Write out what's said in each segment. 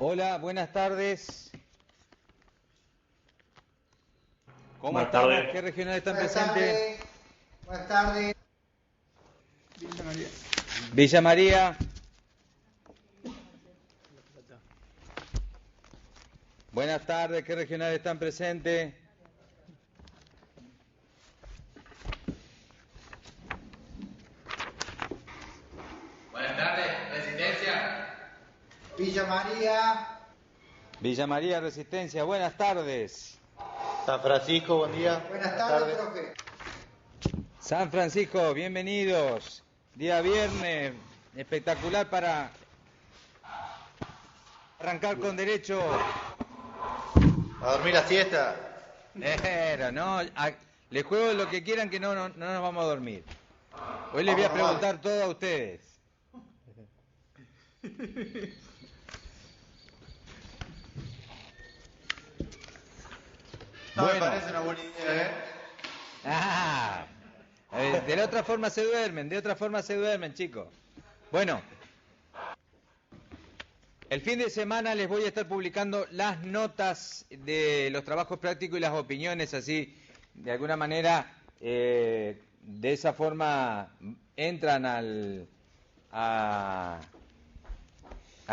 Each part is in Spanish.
Hola, buenas tardes. ¿Cómo Buenas estamos? tardes. ¿Qué regionales están Buenas presentes? tardes. Buenas tardes. Villa María. Buenas tardes, ¿qué regionales están presentes? Buenas tardes, Resistencia. Villa María. Villa María, Resistencia, buenas tardes. San Francisco, buen día. Buenas tardes, profe. San Francisco, bienvenidos. Día viernes, espectacular para arrancar con derecho. A dormir la siesta. No, les juego lo que quieran que no nos vamos a dormir. Hoy les voy a preguntar todo a ustedes. No Bueno. me parece una buena idea, ¿eh? De la otra forma se duermen, chicos. Bueno, el fin de semana les voy a estar publicando las notas de los trabajos prácticos y las opiniones, así, de alguna manera, de esa forma entran al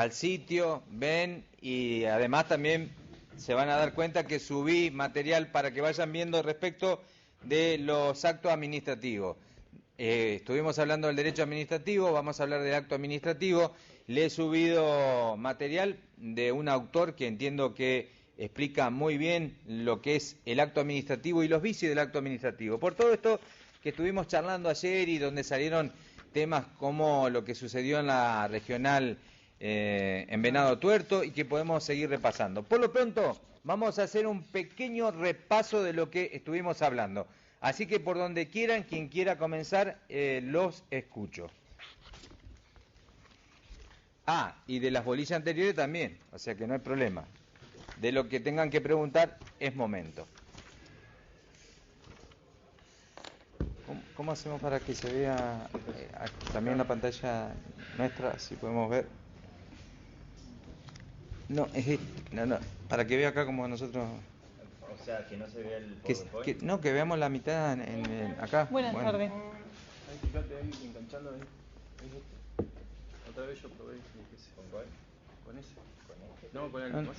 sitio, ven y además también se van a dar cuenta que subí material para que vayan viendo respecto de los actos administrativos. Estuvimos hablando del derecho administrativo, vamos a hablar del acto administrativo. Le he subido material de un autor que entiendo que explica muy bien lo que es el acto administrativo y los vicios del acto administrativo. Por todo esto que estuvimos charlando ayer y donde salieron temas como lo que sucedió en la regional en Venado Tuerto y que podemos seguir repasando. Por lo pronto, vamos a hacer un pequeño repaso de lo que estuvimos hablando. Así que por donde quieran, quien quiera comenzar, los escucho. Y de las bolillas anteriores también, o sea que no hay problema. De lo que tengan que preguntar es momento. ¿Cómo hacemos para que se vea también la pantalla nuestra, si podemos ver? No, para que vea acá como nosotros... O sea, que no se vea el PowerPoint. Que veamos la mitad acá. Buenas tardes. Ahí, fíjate ahí, enganchando ahí. Otra vez yo probé. ¿Con cuál? Con ese. ¿Con este? No, con el más.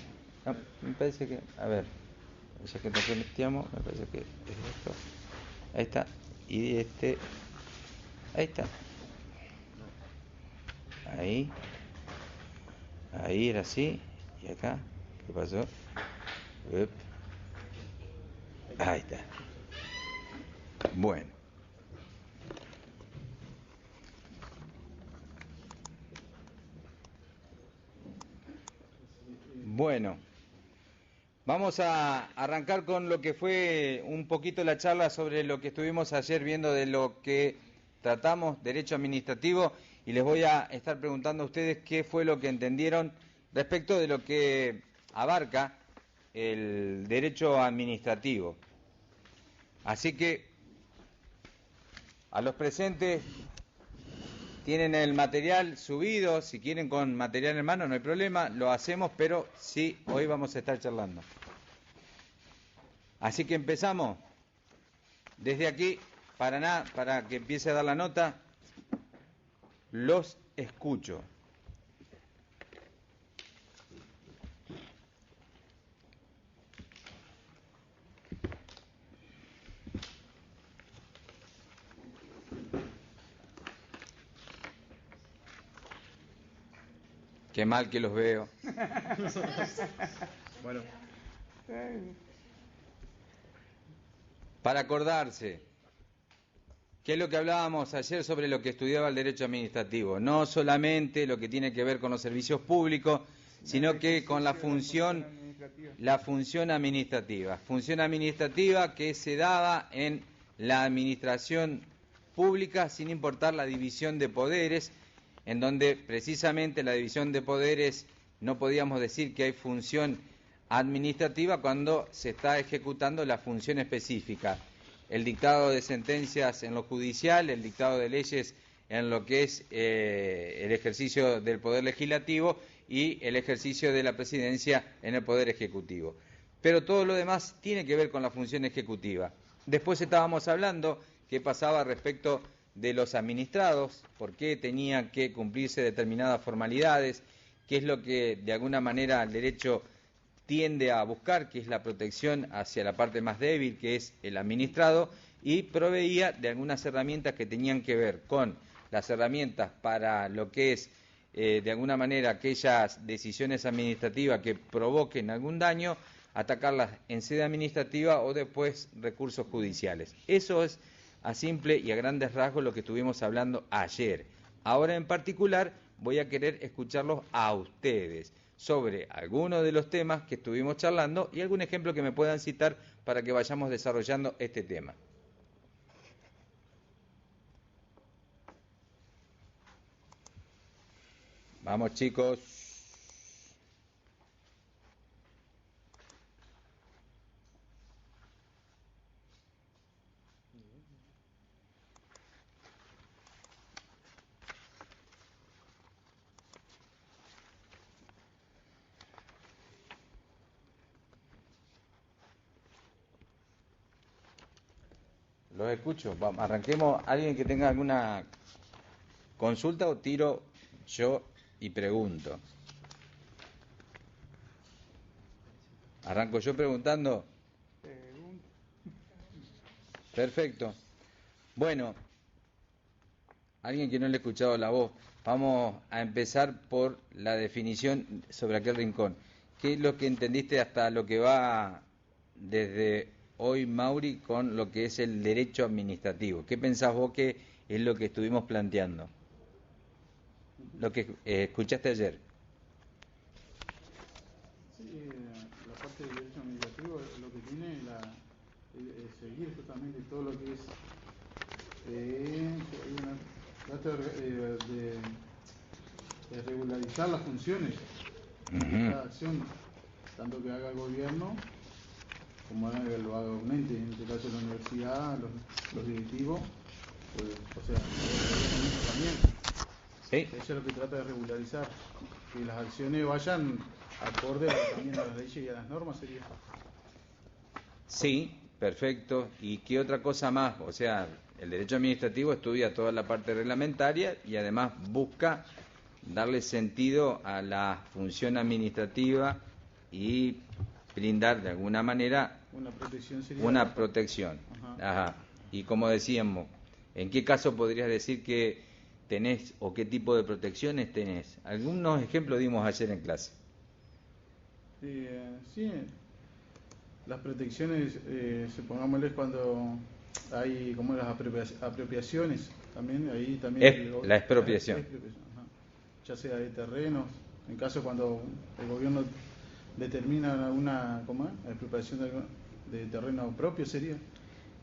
Me parece que... A ver, ya que nos metíamos, me parece que es esto. Ahí está. Y ahí está. Ahí era así. Y acá, ¿qué pasó? Ahí está. Bueno. Bueno. Vamos a arrancar con lo que fue un poquito la charla sobre lo que estuvimos ayer viendo de lo que tratamos, derecho administrativo, y les voy a estar preguntando a ustedes qué fue lo que entendieron respecto de lo que abarca el derecho administrativo. Así que a los presentes tienen el material subido, si quieren con material en mano no hay problema, lo hacemos, pero sí, hoy vamos a estar charlando. Así que empezamos desde aquí, para que empiece a dar la nota, los escucho. Qué mal que los veo. Bueno. Para acordarse, ¿qué es lo que hablábamos ayer sobre lo que estudiaba el derecho administrativo? No solamente lo que tiene que ver con los servicios públicos, sino que con la función administrativa. Función administrativa que se daba en la administración pública sin importar la división de poderes, en donde precisamente la división de poderes no podíamos decir que hay función administrativa cuando se está ejecutando la función específica. El dictado de sentencias en lo judicial, el dictado de leyes en lo que es el ejercicio del Poder Legislativo y el ejercicio de la presidencia en el Poder Ejecutivo. Pero todo lo demás tiene que ver con la función ejecutiva. Después estábamos hablando qué pasaba respecto de los administrados, por qué tenían que cumplirse determinadas formalidades, qué es lo que de alguna manera el derecho tiende a buscar, que es la protección hacia la parte más débil, que es el administrado, y proveía de algunas herramientas que tenían que ver con las herramientas para lo que es, de alguna manera, aquellas decisiones administrativas que provoquen algún daño, atacarlas en sede administrativa o después recursos judiciales. Eso es a simple y a grandes rasgos lo que estuvimos hablando ayer. Ahora en particular voy a querer escucharlos a ustedes sobre algunos de los temas que estuvimos charlando y algún ejemplo que me puedan citar para que vayamos desarrollando este tema. Vamos, chicos. Los escucho. Vamos, arranquemos. ¿Alguien que tenga alguna consulta o tiro yo y pregunto? ¿Arranco yo preguntando? Perfecto. Bueno, alguien que no le ha escuchado la voz, vamos a empezar por la definición sobre aquel rincón. ¿Qué es lo que entendiste hasta lo que va desde hoy, Mauri, con lo que es el derecho administrativo? ¿Qué pensás vos que es lo que estuvimos planteando? Lo que escuchaste ayer. Sí, la parte del derecho administrativo lo que tiene es seguir justamente todo lo que es trata de regularizar las funciones de cada acción, tanto que haga el gobierno como lo haga un ente, en este caso la universidad, los directivos, pues, o sea, el gobierno también. ¿Sí? Eso es lo que trata de regularizar, que las acciones vayan acorde también a las leyes y a las normas, sería. Sí, perfecto. ¿Y qué otra cosa más? O sea, el derecho administrativo estudia toda la parte reglamentaria y además busca darle sentido a la función administrativa y brindar de alguna manera Una protección sería. una protección. Ajá. Y como decíamos, ¿en qué caso podrías decir que tenés o qué tipo de protecciones tenés? Algunos ejemplos dimos ayer en clase. Sí, las protecciones, supongámosles cuando hay como las apropiaciones, también ahí también La expropiación. Ajá. Ya sea de terrenos, en caso cuando el gobierno determina una expropiación de terreno propio sería,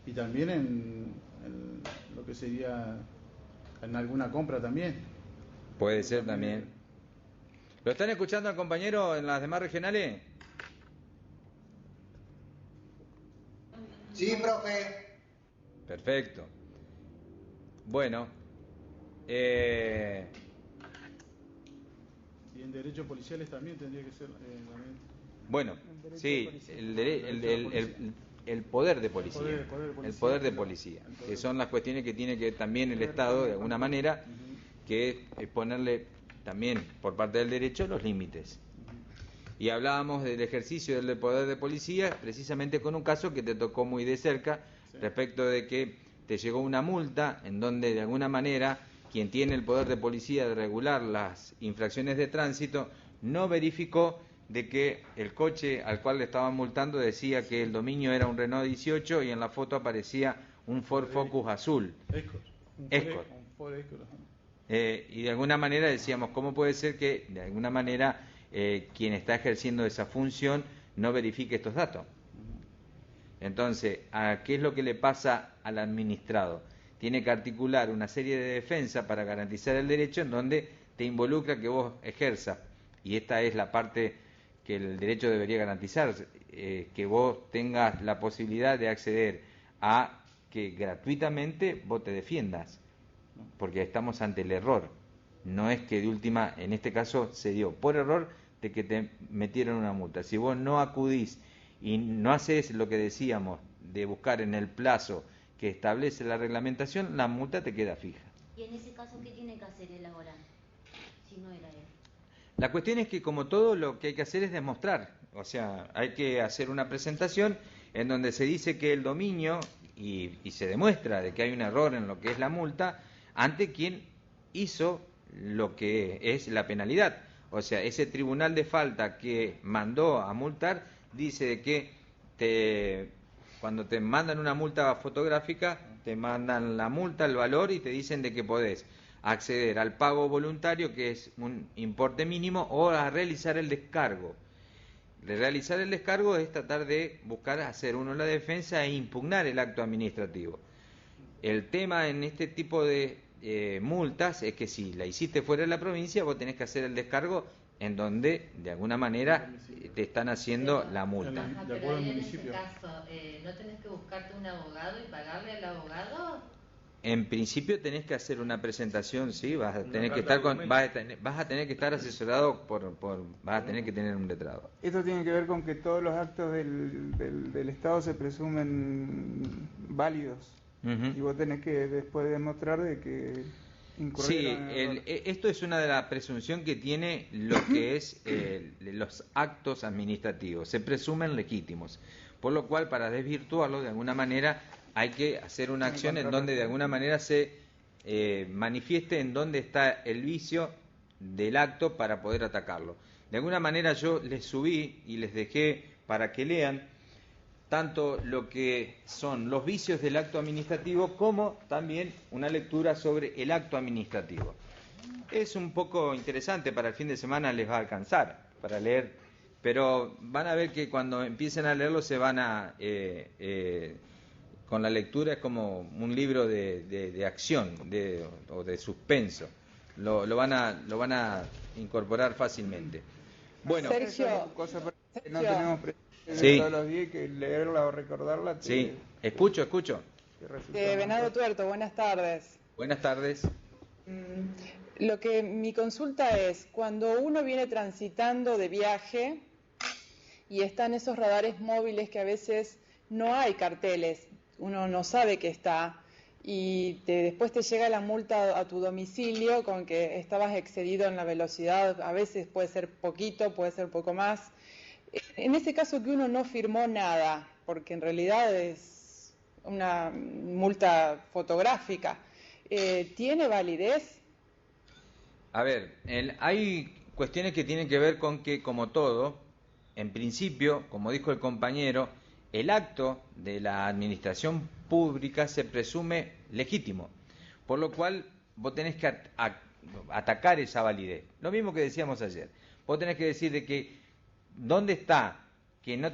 y también en lo que sería en alguna compra también. Puede ser también. ¿Lo están escuchando al compañero en las demás regionales? Sí, profe. Perfecto. Bueno, Y en derechos policiales también tendría que ser también. bueno, sí, el poder de policía, el poder de policía, que son las cuestiones que tiene que también el Estado de alguna manera, que es ponerle también por parte del derecho los límites. Y hablábamos del ejercicio del poder de policía precisamente con un caso que te tocó muy de cerca, respecto de que te llegó una multa en donde de alguna manera quien tiene el poder de policía de regular las infracciones de tránsito no verificó de que el coche al cual le estaban multando decía que el dominio era un Renault 18 y en la foto aparecía un Ford Focus azul. Escort. Y de alguna manera decíamos, ¿cómo puede ser que de alguna manera quien está ejerciendo esa función no verifique estos datos? Entonces, ¿qué es lo que le pasa al administrado? Tiene que articular una serie de defensas para garantizar el derecho en donde te involucra que vos ejerzas, y esta es la parte que el derecho debería garantizar, que vos tengas la posibilidad de acceder a que gratuitamente vos te defiendas. porque estamos ante el error. No es que de última, en este caso se dio por error de que te metieron una multa. Si vos no acudís y no haces lo que decíamos de buscar en el plazo que establece la reglamentación, la multa te queda fija. ¿Y en ese caso qué tiene que hacer él ahora? Si no era él. La cuestión es que, como todo, lo que hay que hacer es demostrar. O sea, hay que hacer una presentación en donde se dice que el dominio, y se demuestra de que hay un error en lo que es la multa, ante quien hizo lo que es la penalidad. O sea, ese tribunal de falta que mandó a multar dice de que cuando te mandan una multa fotográfica, te mandan la multa, el valor, y te dicen de que podés acceder al pago voluntario, que es un importe mínimo, o a realizar el descargo. De realizar el descargo es tratar de buscar hacer uno la defensa e impugnar el acto administrativo. El tema en este tipo de multas es que si la hiciste fuera de la provincia, vos tenés que hacer el descargo en donde de alguna manera te están haciendo la multa. Ajá, pero ahí en ese caso, ¿no tenés que buscarte un abogado y pagarle al abogado? En principio tenés que hacer una presentación, sí, vas a tener que estar asesorado vas a tener que tener un letrado. Esto tiene que ver con que todos los actos del Estado se presumen válidos. Y vos tenés que después demostrar de que incurrieron en error. Esto es una de las presunción que tiene lo que es los actos administrativos, se presumen legítimos, por lo cual para desvirtuarlo de alguna manera hay que hacer una acción en donde de alguna manera se manifieste en dónde está el vicio del acto para poder atacarlo. De alguna manera yo les subí y les dejé para que lean tanto lo que son los vicios del acto administrativo como también una lectura sobre el acto administrativo. Es un poco interesante, para el fin de semana les va a alcanzar para leer, pero van a ver que cuando empiecen a leerlo se van a... con la lectura es como un libro de acción o de suspenso. Lo van a incorporar fácilmente. Bueno, Sergio, no tenemos sí. Todos los días que leerla o recordarla. Sí, escucho. Venado Tuerto, buenas tardes. Buenas tardes. Lo que mi consulta es, cuando uno viene transitando de viaje y están esos radares móviles que a veces no hay carteles, uno no sabe que está, y después te llega la multa a tu domicilio con que estabas excedido en la velocidad, a veces puede ser poquito, puede ser poco más. En ese caso que uno no firmó nada, porque en realidad es una multa fotográfica, ¿tiene validez? A ver, hay cuestiones que tienen que ver con que, como todo, en principio, como dijo el compañero, el acto de la administración pública se presume legítimo, por lo cual vos tenés que atacar esa validez. Lo mismo que decíamos ayer. Vos tenés que decir de que dónde está, que no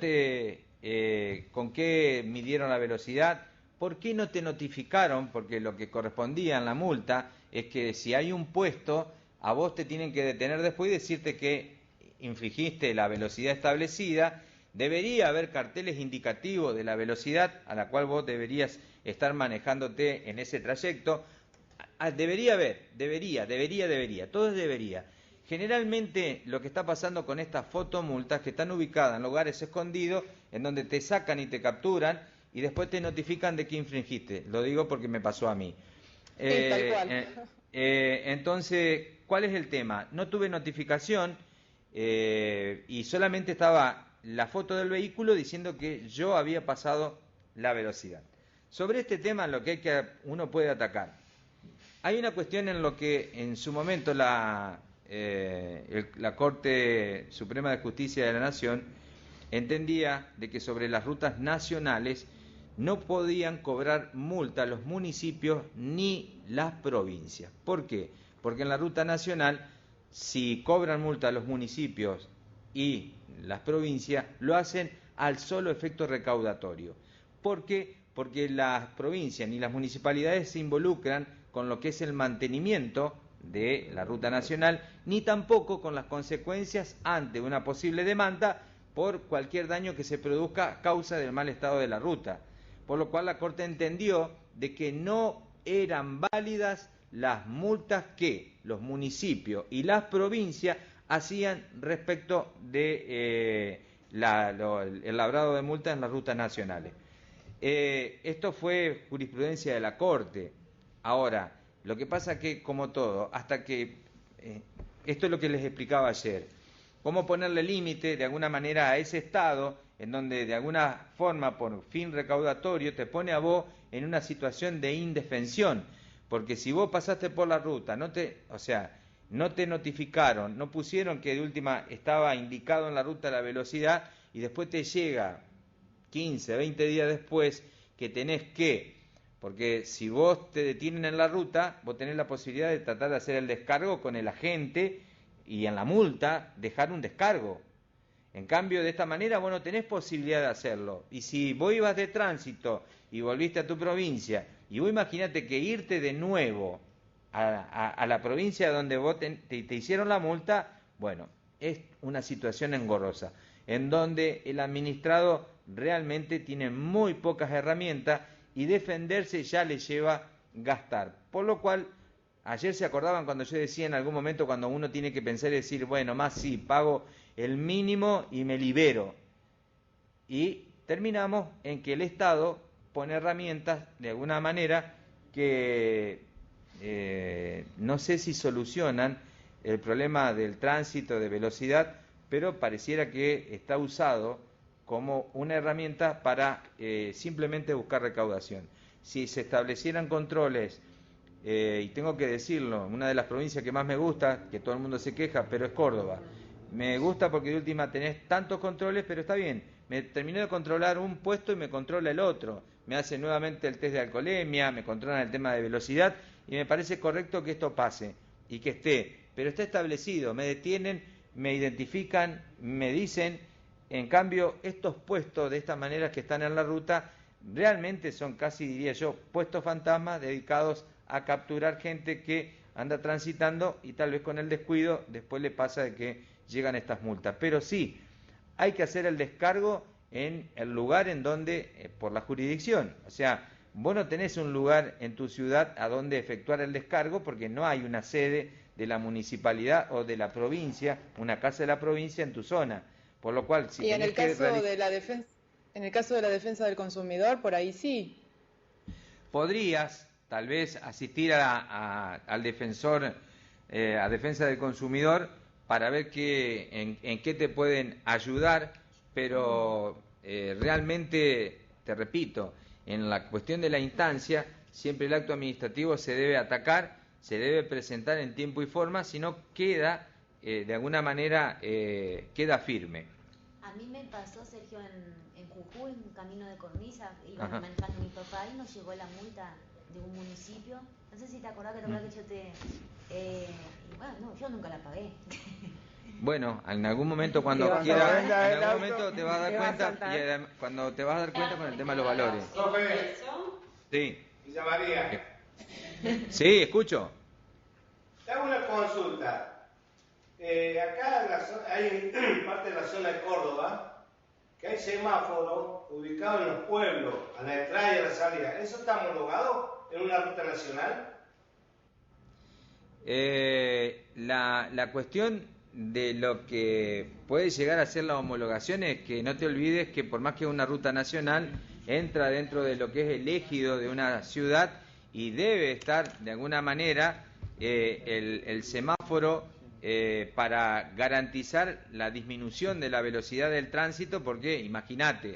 con qué midieron la velocidad, por qué no te notificaron, porque lo que correspondía en la multa es que si hay un puesto, a vos te tienen que detener después y decirte que infringiste la velocidad establecida. Debería haber carteles indicativos de la velocidad a la cual vos deberías estar manejándote en ese trayecto. Debería haber, debería, todo es debería. Generalmente lo que está pasando con estas fotomultas que están ubicadas en lugares escondidos, en donde te sacan y te capturan y después te notifican de que infringiste. Lo digo porque me pasó a mí. Sí, tal cual. Entonces, ¿cuál es el tema? No tuve notificación y solamente estaba la foto del vehículo diciendo que yo había pasado la velocidad. Sobre este tema, lo que uno puede atacar. Hay una cuestión en lo que en su momento la Corte Suprema de Justicia de la Nación entendía de que sobre las rutas nacionales no podían cobrar multa los municipios ni las provincias. ¿Por qué? Porque en la ruta nacional, si cobran multa a los municipios y las provincias, lo hacen al solo efecto recaudatorio. ¿Por qué? Porque las provincias ni las municipalidades se involucran con lo que es el mantenimiento de la ruta nacional, ni tampoco con las consecuencias ante una posible demanda por cualquier daño que se produzca a causa del mal estado de la ruta. Por lo cual la Corte entendió de que no eran válidas las multas que los municipios y las provincias hacían respecto de el labrado de multas en las rutas nacionales. Esto fue jurisprudencia de la Corte. Ahora, lo que pasa que, como todo, hasta que... esto es lo que les explicaba ayer. Cómo ponerle límite, de alguna manera, a ese Estado, en donde, de alguna forma, por fin recaudatorio, te pone a vos en una situación de indefensión. Porque si vos pasaste por la ruta, no te notificaron, no pusieron que de última estaba indicado en la ruta la velocidad, y después te llega 15, 20 días después que tenés que, porque si vos te detienen en la ruta, vos tenés la posibilidad de tratar de hacer el descargo con el agente y en la multa dejar un descargo. En cambio, de esta manera vos no tenés posibilidad de hacerlo. Y si vos ibas de tránsito y volviste a tu provincia, y vos imaginate que irte de nuevo a la provincia donde vos te hicieron la multa, bueno, es una situación engorrosa, en donde el administrado realmente tiene muy pocas herramientas y defenderse ya le lleva gastar. Por lo cual, ayer se acordaban cuando yo decía en algún momento, cuando uno tiene que pensar y decir, bueno, más sí, pago el mínimo y me libero. Y terminamos en que el Estado pone herramientas de alguna manera que no sé si solucionan el problema del tránsito, de velocidad, pero pareciera que está usado como una herramienta para simplemente buscar recaudación. Si se establecieran controles, y tengo que decirlo, una de las provincias que más me gusta, que todo el mundo se queja, pero es Córdoba. Me gusta porque de última tenés tantos controles, pero está bien, me terminé de controlar un puesto y me controla el otro. Me hace nuevamente el test de alcoholemia, me controlan el tema de velocidad, y me parece correcto que esto pase y que esté, pero está establecido, me detienen, me identifican, me dicen. En cambio, estos puestos de esta manera que están en la ruta realmente son casi, diría yo, puestos fantasmas dedicados a capturar gente que anda transitando y tal vez con el descuido después le pasa de que llegan estas multas. Pero sí, hay que hacer el descargo en el lugar en donde, por la jurisdicción, o sea, vos no tenés un lugar en tu ciudad a donde efectuar el descargo porque no hay una sede de la municipalidad o de la provincia, una casa de la provincia en tu zona. Por lo cual, si y en el caso de la defensa, en el caso de la defensa del consumidor, por ahí sí. Podrías, tal vez, asistir al defensor, a defensa del consumidor, para ver en qué te pueden ayudar, pero realmente, te repito, en la cuestión de la instancia, siempre el acto administrativo se debe atacar, se debe presentar en tiempo y forma, si no queda... de alguna manera queda firme. A mí me pasó, Sergio, en Jujuy, en camino de Cornisa, iba manejando mi papá y nos llegó la multa de un municipio. No sé si te acordás que yo te... y bueno, no, yo nunca la pagué. Bueno, en algún momento cuando quieras, en algún momento te vas a dar cuenta, y cuando te vas a dar cuenta con el tema de los valores. Sí. Villa María. Sí, escucho. Te hago una consulta. Acá hay parte de la zona de Córdoba que hay semáforos ubicados en los pueblos, a la entrada y a la salida. ¿Eso está homologado en una ruta nacional? La cuestión de lo que puede llegar a ser la homologación es que no te olvides que por más que una ruta nacional entra dentro de lo que es el ejido de una ciudad y debe estar de alguna manera el semáforo para garantizar la disminución de la velocidad del tránsito, porque imagínate,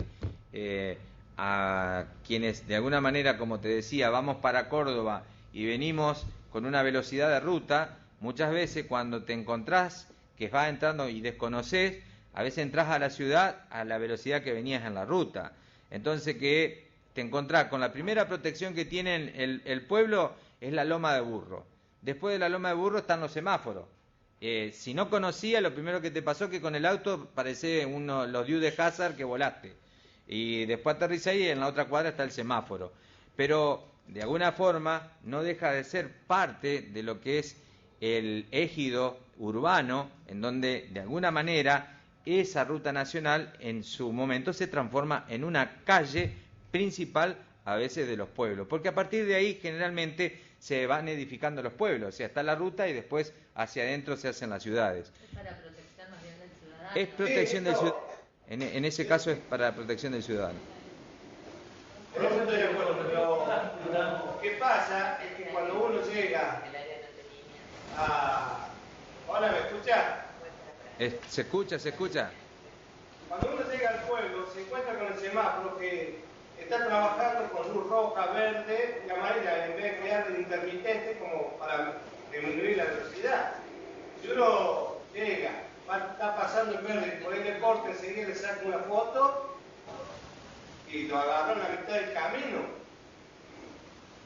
a quienes de alguna manera, como te decía, vamos para Córdoba y venimos con una velocidad de ruta, muchas veces cuando te encontrás que vas entrando y desconoces, a veces entras a la ciudad a la velocidad que venías en la ruta. Entonces que te encontrás con la primera protección que tiene el pueblo es la loma de burro. Después de la loma de burro están los semáforos. Si no conocía, lo primero que te pasó que con el auto parece los Dukes de Hazzard que volaste. Y después aterrizás y en la otra cuadra está el semáforo. Pero de alguna forma no deja de ser parte de lo que es el ejido urbano, en donde de alguna manera esa ruta nacional en su momento se transforma en una calle principal a veces de los pueblos. Porque a partir de ahí generalmente se van edificando los pueblos, o sea, está la ruta y después hacia adentro se hacen las ciudades. Es para protección más bien del ciudadano. Es protección del ciudadano, en ese caso es para la protección del ciudadano. No estoy de acuerdo, pero lo que pasa es que cuando uno llega a... Hola, ¿me escucha? Se escucha. Cuando uno llega al pueblo se encuentra con el semáforo que está trabajando con luz roja, verde y amarilla en vez de crear el intermitente como para disminuir la velocidad. Si uno llega, está pasando el verde, por ahí le corta, enseguida le saca una foto y lo agarró en la mitad del camino.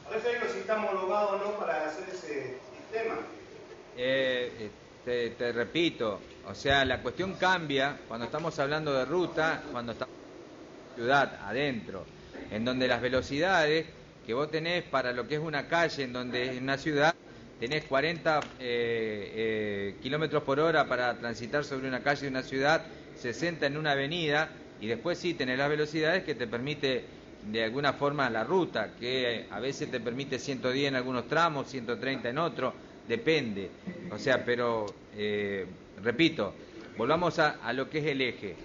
Por eso digo si está homologado o no para hacer ese sistema. Te repito, o sea, la cuestión cambia cuando estamos hablando de ruta, cuando estamos en ciudad, adentro, en donde las velocidades que vos tenés para lo que es una calle, en donde en una ciudad tenés 40 kilómetros por hora para transitar sobre una calle de una ciudad, 60 en una avenida, y después sí tenés las velocidades que te permite de alguna forma la ruta, que a veces te permite 110 en algunos tramos, 130 en otros, depende. O sea, pero repito, volvamos a lo que es el eje.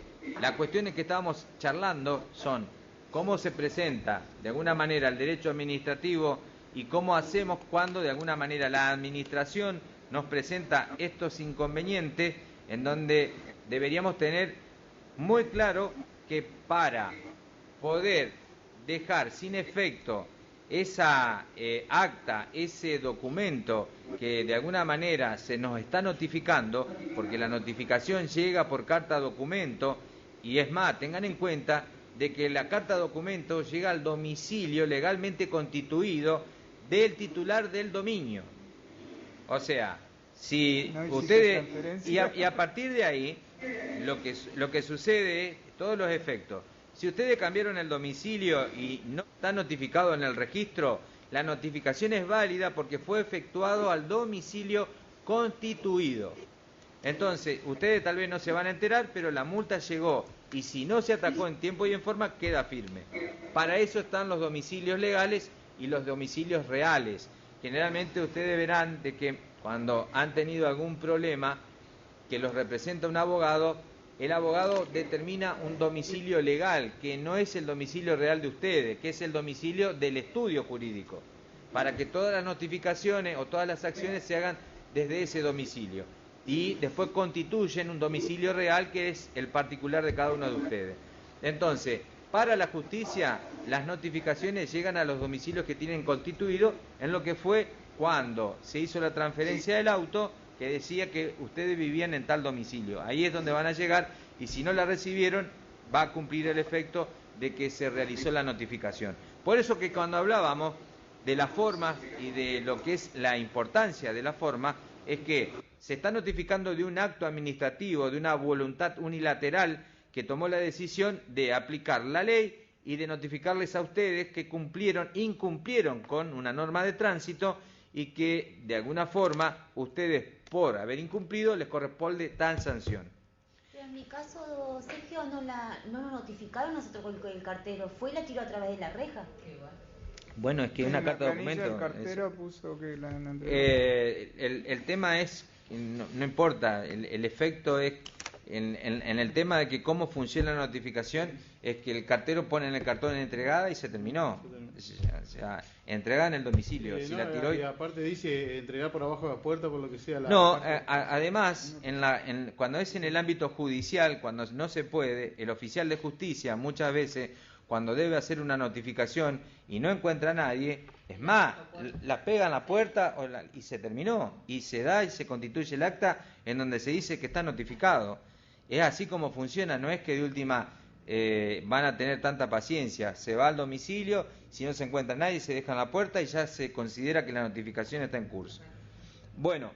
Las cuestiones que estábamos charlando son cómo se presenta de alguna manera el derecho administrativo y cómo hacemos cuando de alguna manera la administración nos presenta estos inconvenientes, en donde deberíamos tener muy claro que para poder dejar sin efecto esa acta, ese documento que de alguna manera se nos está notificando, porque la notificación llega por carta documento, y es más, tengan en cuenta de que la carta documento llega al domicilio legalmente constituido del titular del dominio. O sea, si ustedes, y a partir de ahí, lo que sucede es todos los efectos. Si ustedes cambiaron el domicilio y no está notificado en el registro, la notificación es válida porque fue efectuado al domicilio constituido. Entonces, ustedes tal vez no se van a enterar, pero la multa llegó y si no se atacó en tiempo y en forma, queda firme. Para eso están los domicilios legales y los domicilios reales. Generalmente ustedes verán de que cuando han tenido algún problema que los representa un abogado, el abogado determina un domicilio legal, que no es el domicilio real de ustedes, que es el domicilio del estudio jurídico, para que todas las notificaciones o todas las acciones se hagan desde ese domicilio. Y después constituyen un domicilio real, que es el particular de cada uno de ustedes. Entonces, para la justicia, las notificaciones llegan a los domicilios que tienen constituido en lo que fue cuando se hizo la transferencia del auto, que decía que ustedes vivían en tal domicilio. Ahí es donde van a llegar, y si no la recibieron, va a cumplir el efecto de que se realizó la notificación. Por eso que cuando hablábamos de la forma y de lo que es la importancia de la forma, es que se está notificando de un acto administrativo, de una voluntad unilateral que tomó la decisión de aplicar la ley y de notificarles a ustedes que incumplieron con una norma de tránsito, y que de alguna forma ustedes, por haber incumplido, les corresponde tal sanción. Pero en mi caso, Sergio, no nos notificaron nosotros con el cartero, fue y la tiró a través de la reja. Bueno, es que una carta de documento... El cartero puso que la el tema es, no importa, el efecto es, en el tema de que cómo funciona la notificación, es que el cartero pone en el cartón entregada y se terminó. O sea, entregada en el domicilio. Si la tiró y aparte dice entregar por abajo de la puerta, por lo que sea. Además, cuando es en el ámbito judicial, cuando no se puede, el oficial de justicia muchas veces, cuando debe hacer una notificación y no encuentra a nadie, es más, la pega en la puerta y se terminó, y se da y se constituye el acta en donde se dice que está notificado. Es así como funciona, no es que de última van a tener tanta paciencia. Se va al domicilio, si no se encuentra nadie, se deja en la puerta y ya se considera que la notificación está en curso. Bueno.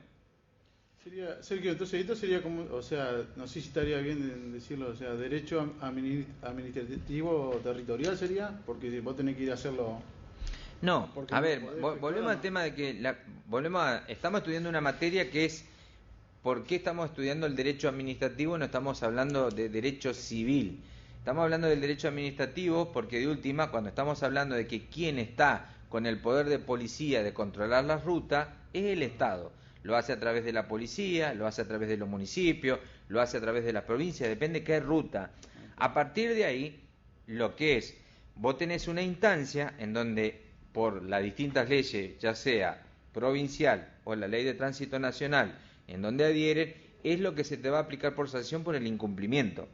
Sergio, entonces esto sería como, o sea, no sé si estaría bien decirlo, o sea, derecho administrativo territorial sería, porque vos tenés que ir a hacerlo. No, a ver, volvemos al tema de que estamos estudiando una materia que es ¿por qué estamos estudiando el derecho administrativo? No estamos hablando de derecho civil. Estamos hablando del derecho administrativo porque de última, cuando estamos hablando de que quién está con el poder de policía de controlar la ruta es el Estado. Lo hace a través de la policía, lo hace a través de los municipios, lo hace a través de las provincias, depende qué ruta. A partir de ahí, lo que es, vos tenés una instancia en donde por las distintas leyes, ya sea provincial o la ley de tránsito nacional, en donde adhieren, es lo que se te va a aplicar por sanción por el incumplimiento.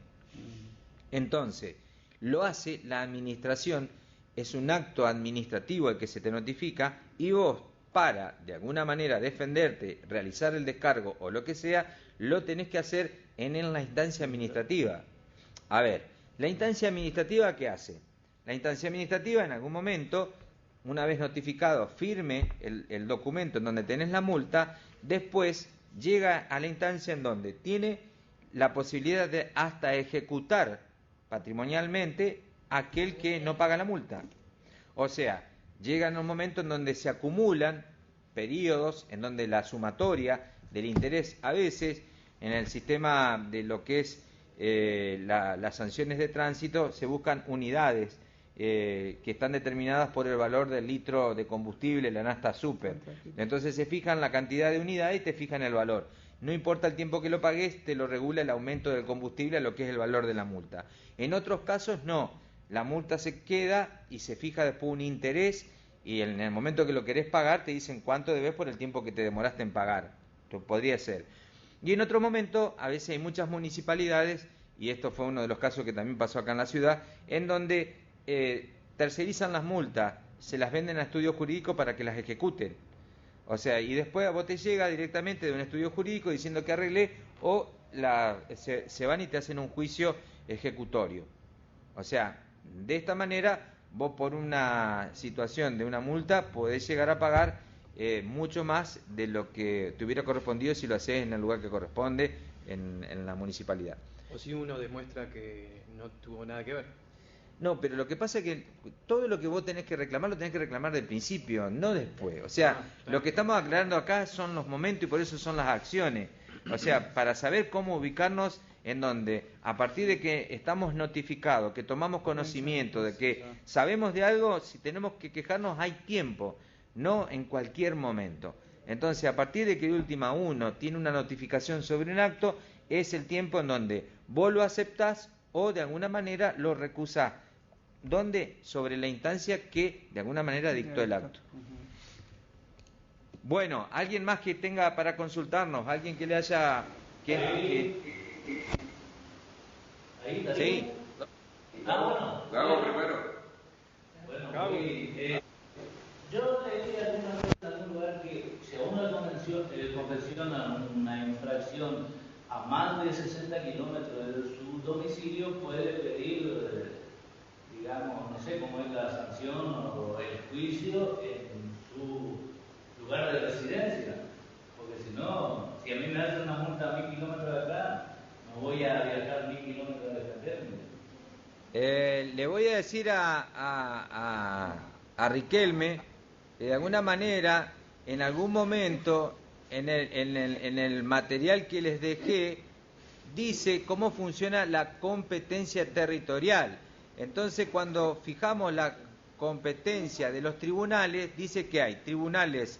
Entonces, lo hace la administración, es un acto administrativo el que se te notifica y vos, para de alguna manera defenderte, realizar el descargo o lo que sea, lo tenés que hacer en la instancia administrativa. A ver, la instancia administrativa, ¿qué hace? La instancia administrativa en algún momento, una vez notificado, firme el documento en donde tenés la multa, después llega a la instancia en donde tiene la posibilidad de hasta ejecutar patrimonialmente aquel que no paga la multa. O sea, llega en un momento en donde se acumulan periodos, en donde la sumatoria del interés, a veces en el sistema de lo que es las sanciones de tránsito, se buscan unidades que están determinadas por el valor del litro de combustible, la nafta super. Entonces se fijan la cantidad de unidades y te fijan el valor. No importa el tiempo que lo pagues, te lo regula el aumento del combustible a lo que es el valor de la multa. En otros casos no, la multa se queda y se fija después un interés y en el momento que lo querés pagar te dicen cuánto debes por el tiempo que te demoraste en pagar. Esto podría ser. Y en otro momento, a veces hay muchas municipalidades, y esto fue uno de los casos que también pasó acá en la ciudad, en donde tercerizan las multas, se las venden a estudios jurídicos para que las ejecuten. O sea, y después a vos te llega directamente de un estudio jurídico diciendo que arreglé, o se van y te hacen un juicio ejecutorio. O sea, de esta manera, vos por una situación de una multa podés llegar a pagar mucho más de lo que te hubiera correspondido si lo hacés en el lugar que corresponde, en la municipalidad. O si uno demuestra que no tuvo nada que ver. No, pero lo que pasa es que todo lo que vos tenés que reclamar, lo tenés que reclamar del principio, no después. O sea, lo que estamos aclarando acá son los momentos y por eso son las acciones. O sea, para saber cómo ubicarnos en donde, a partir de que estamos notificados, que tomamos conocimiento de que sabemos de algo, si tenemos que quejarnos hay tiempo, no en cualquier momento. Entonces, a partir de que de última uno tiene una notificación sobre un acto, es el tiempo en donde vos lo aceptás o de alguna manera lo recusás. ¿Dónde? Sobre la instancia que de alguna manera dictó el acto. Bueno, ¿alguien más que tenga para consultarnos? ¿Alguien que le haya... Ahí, sí. Bueno. Gago primero. Bueno, yo leí alguna vez en algún lugar que si a uno confecciona una infracción a más de 60 kilómetros de su domicilio, puede pedir, digamos, no sé cómo es la sanción o el juicio en su lugar de residencia. Porque si no, si a mí me hacen una multa a 1000 kilómetros de acá, no voy a viajar 1000 kilómetros a defenderme. Le voy a decir a Riquelme, de alguna manera, en algún momento, en el material que les dejé, dice cómo funciona la competencia territorial. Entonces, cuando fijamos la competencia de los tribunales, dice que hay tribunales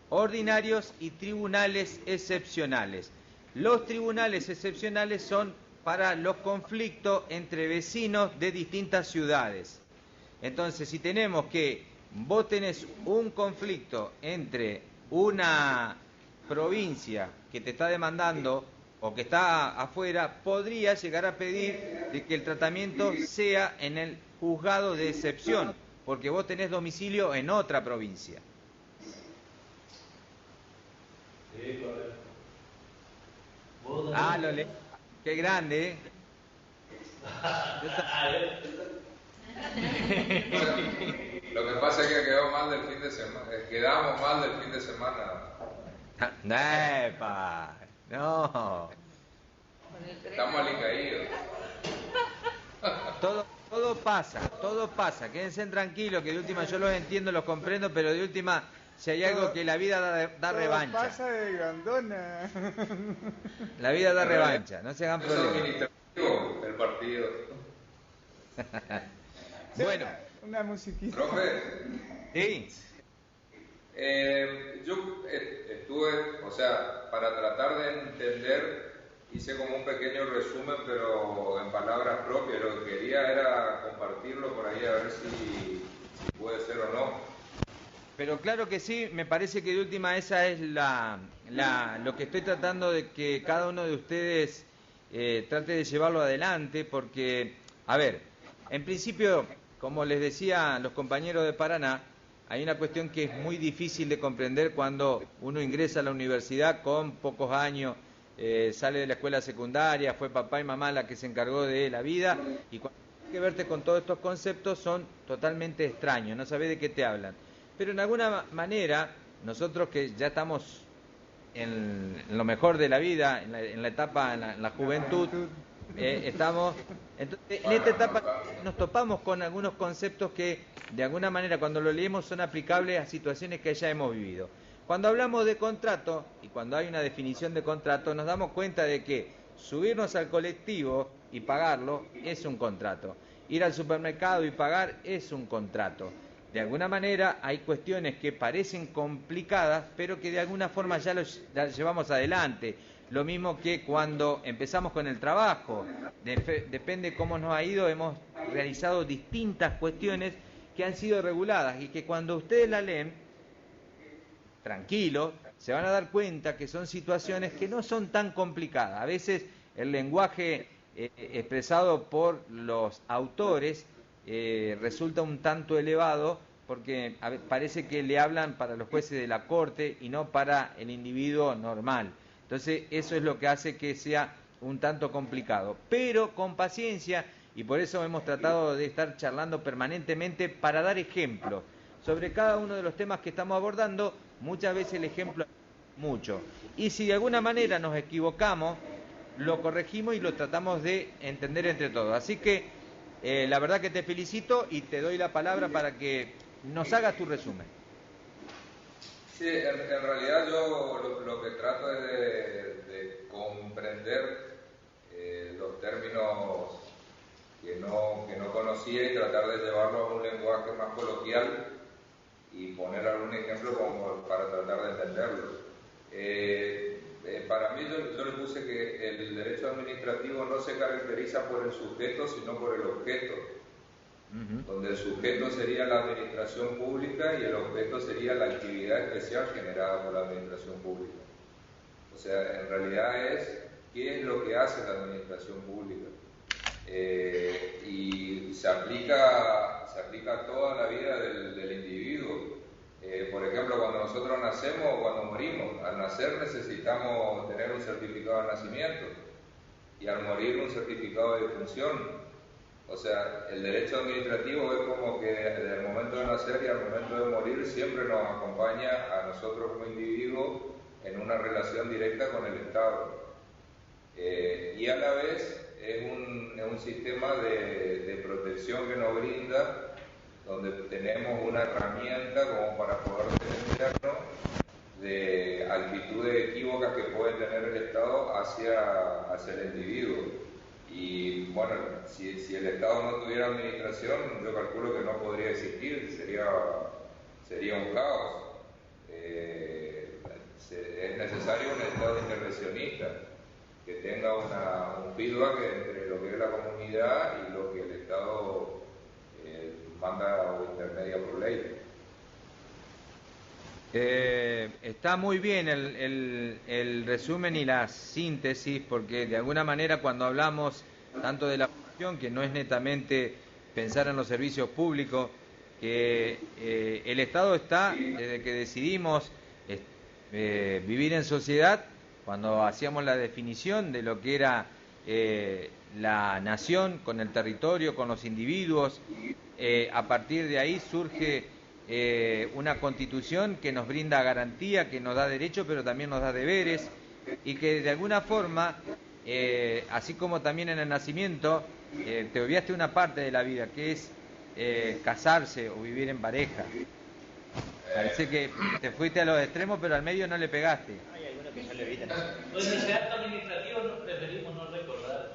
ordinarios y tribunales excepcionales. Los tribunales excepcionales son para los conflictos entre vecinos de distintas ciudades. Entonces, si tenemos que vos tenés un conflicto entre una provincia que te está demandando o que está afuera, podría llegar a pedir de que el tratamiento sea en el juzgado de excepción, porque vos tenés domicilio en otra provincia. Sí, correcto. Qué grande, ¿eh? Lo que pasa es que quedamos mal del fin de semana. ¡Epa! No. Estamos alicaídos. Todo pasa. Quédense tranquilos, que de última yo los entiendo, los comprendo, pero de última, si hay algo que la vida da revancha. Pasa de grandona. La vida da revancha, no se hagan problemas. Administrativo el partido. Bueno. Una musiquita. Profe. Sí. Yo estuve, o sea, para tratar de entender, hice como un pequeño resumen, pero en palabras propias. Lo que quería era compartirlo por ahí a ver si puede ser o no. Pero claro que sí, me parece que de última esa es lo que estoy tratando de que cada uno de ustedes trate de llevarlo adelante, porque, a ver, en principio, como les decía los compañeros de Paraná, hay una cuestión que es muy difícil de comprender cuando uno ingresa a la universidad con pocos años, sale de la escuela secundaria, fue papá y mamá la que se encargó de la vida, y cuando tienes que verte con todos estos conceptos son totalmente extraños, no sabés de qué te hablan. Pero en alguna manera, nosotros que ya estamos en lo mejor de la vida, en la etapa, en la juventud, estamos... Entonces, en esta etapa nos topamos con algunos conceptos que, de alguna manera, cuando lo leemos, son aplicables a situaciones que ya hemos vivido. Cuando hablamos de contrato, y cuando hay una definición de contrato, nos damos cuenta de que subirnos al colectivo y pagarlo es un contrato. Ir al supermercado y pagar es un contrato. De alguna manera hay cuestiones que parecen complicadas, pero que de alguna forma ya las llevamos adelante. Lo mismo que cuando empezamos con el trabajo. Depende cómo nos ha ido, hemos realizado distintas cuestiones que han sido reguladas y que cuando ustedes la leen, tranquilo, se van a dar cuenta que son situaciones que no son tan complicadas. A veces el lenguaje expresado por los autores resulta un tanto elevado porque parece que le hablan para los jueces de la corte y no para el individuo normal. Entonces eso es lo que hace que sea un tanto complicado, pero con paciencia, y por eso hemos tratado de estar charlando permanentemente para dar ejemplos sobre cada uno de los temas que estamos abordando. Muchas veces el ejemplo es mucho, y si de alguna manera nos equivocamos, lo corregimos y lo tratamos de entender entre todos. Así que la verdad que te felicito y te doy la palabra para que nos hagas tu resumen. Sí, en realidad yo lo que trato es de comprender los términos que no conocía y tratar de llevarlo a un lenguaje más coloquial y poner algún ejemplo como para tratar de entenderlo. Para mí yo le puse que el derecho administrativo no se caracteriza por el sujeto, sino por el objeto, donde el sujeto sería la administración pública y el objeto sería la actividad especial generada por la administración pública. O sea, en realidad es qué es lo que hace la administración pública. Y se aplica a toda la vida del individuo. Por ejemplo, cuando nosotros nacemos o cuando morimos, al nacer necesitamos tener un certificado de nacimiento y al morir un certificado de defunción. O sea, el derecho administrativo es como que desde el momento de nacer y al momento de morir siempre nos acompaña a nosotros como individuos en una relación directa con el Estado. Y a la vez es un sistema de protección que nos brinda, donde tenemos una herramienta como para poder defendernos de actitudes equívocas que puede tener el Estado hacia el individuo. Y bueno, si el Estado no tuviera administración, yo calculo que no podría existir, sería un caos. Es necesario un Estado intervencionista que tenga un feedback entre lo que es la comunidad y lo que el Estado manda o intermedia por ley. Está muy bien el resumen y la síntesis, porque de alguna manera cuando hablamos tanto de la función, que no es netamente pensar en los servicios públicos, que el Estado está, desde que decidimos vivir en sociedad, cuando hacíamos la definición de lo que era la nación con el territorio, con los individuos, a partir de ahí surge una constitución que nos brinda garantía, que nos da derechos, pero también nos da deberes, y que de alguna forma, así como también en el nacimiento, te obviaste una parte de la vida, que es casarse o vivir en pareja. Parece que te fuiste a los extremos, pero al medio no le pegaste. Hay algunos que no le evitan. Pues ese acto administrativo preferimos no recordar.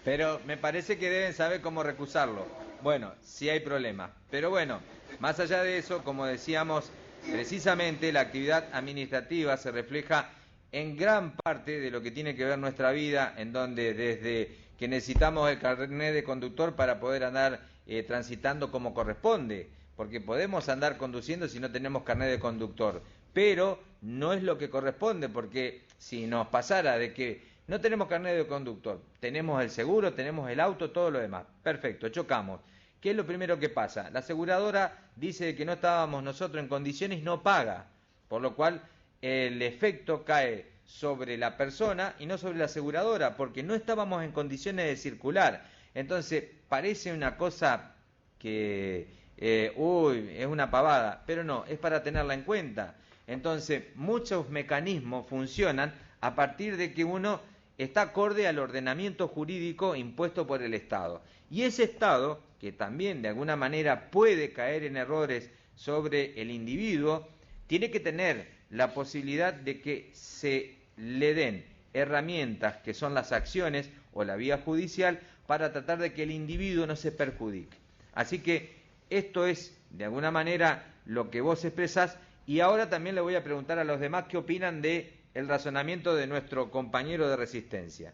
Pero me parece que deben saber cómo recusarlo. Bueno, sí hay problemas. Pero bueno, más allá de eso, como decíamos, precisamente la actividad administrativa se refleja en gran parte de lo que tiene que ver nuestra vida, en donde desde que necesitamos el carnet de conductor para poder andar transitando como corresponde, porque podemos andar conduciendo si no tenemos carnet de conductor, pero no es lo que corresponde, porque si nos pasara de que no tenemos carnet de conductor, tenemos el seguro, tenemos el auto, todo lo demás, perfecto, chocamos. ¿Qué es lo primero que pasa? La aseguradora dice que no estábamos nosotros en condiciones y no paga, por lo cual el efecto cae sobre la persona y no sobre la aseguradora, porque no estábamos en condiciones de circular. Entonces, parece una cosa que, es una pavada, pero no, es para tenerla en cuenta. Entonces, muchos mecanismos funcionan a partir de que uno está acorde al ordenamiento jurídico impuesto por el Estado. Y ese Estado, que también de alguna manera puede caer en errores sobre el individuo, tiene que tener la posibilidad de que se le den herramientas que son las acciones o la vía judicial para tratar de que el individuo no se perjudique. Así que esto es de alguna manera lo que vos expresás, y ahora también le voy a preguntar a los demás qué opinan de el razonamiento de nuestro compañero de Resistencia.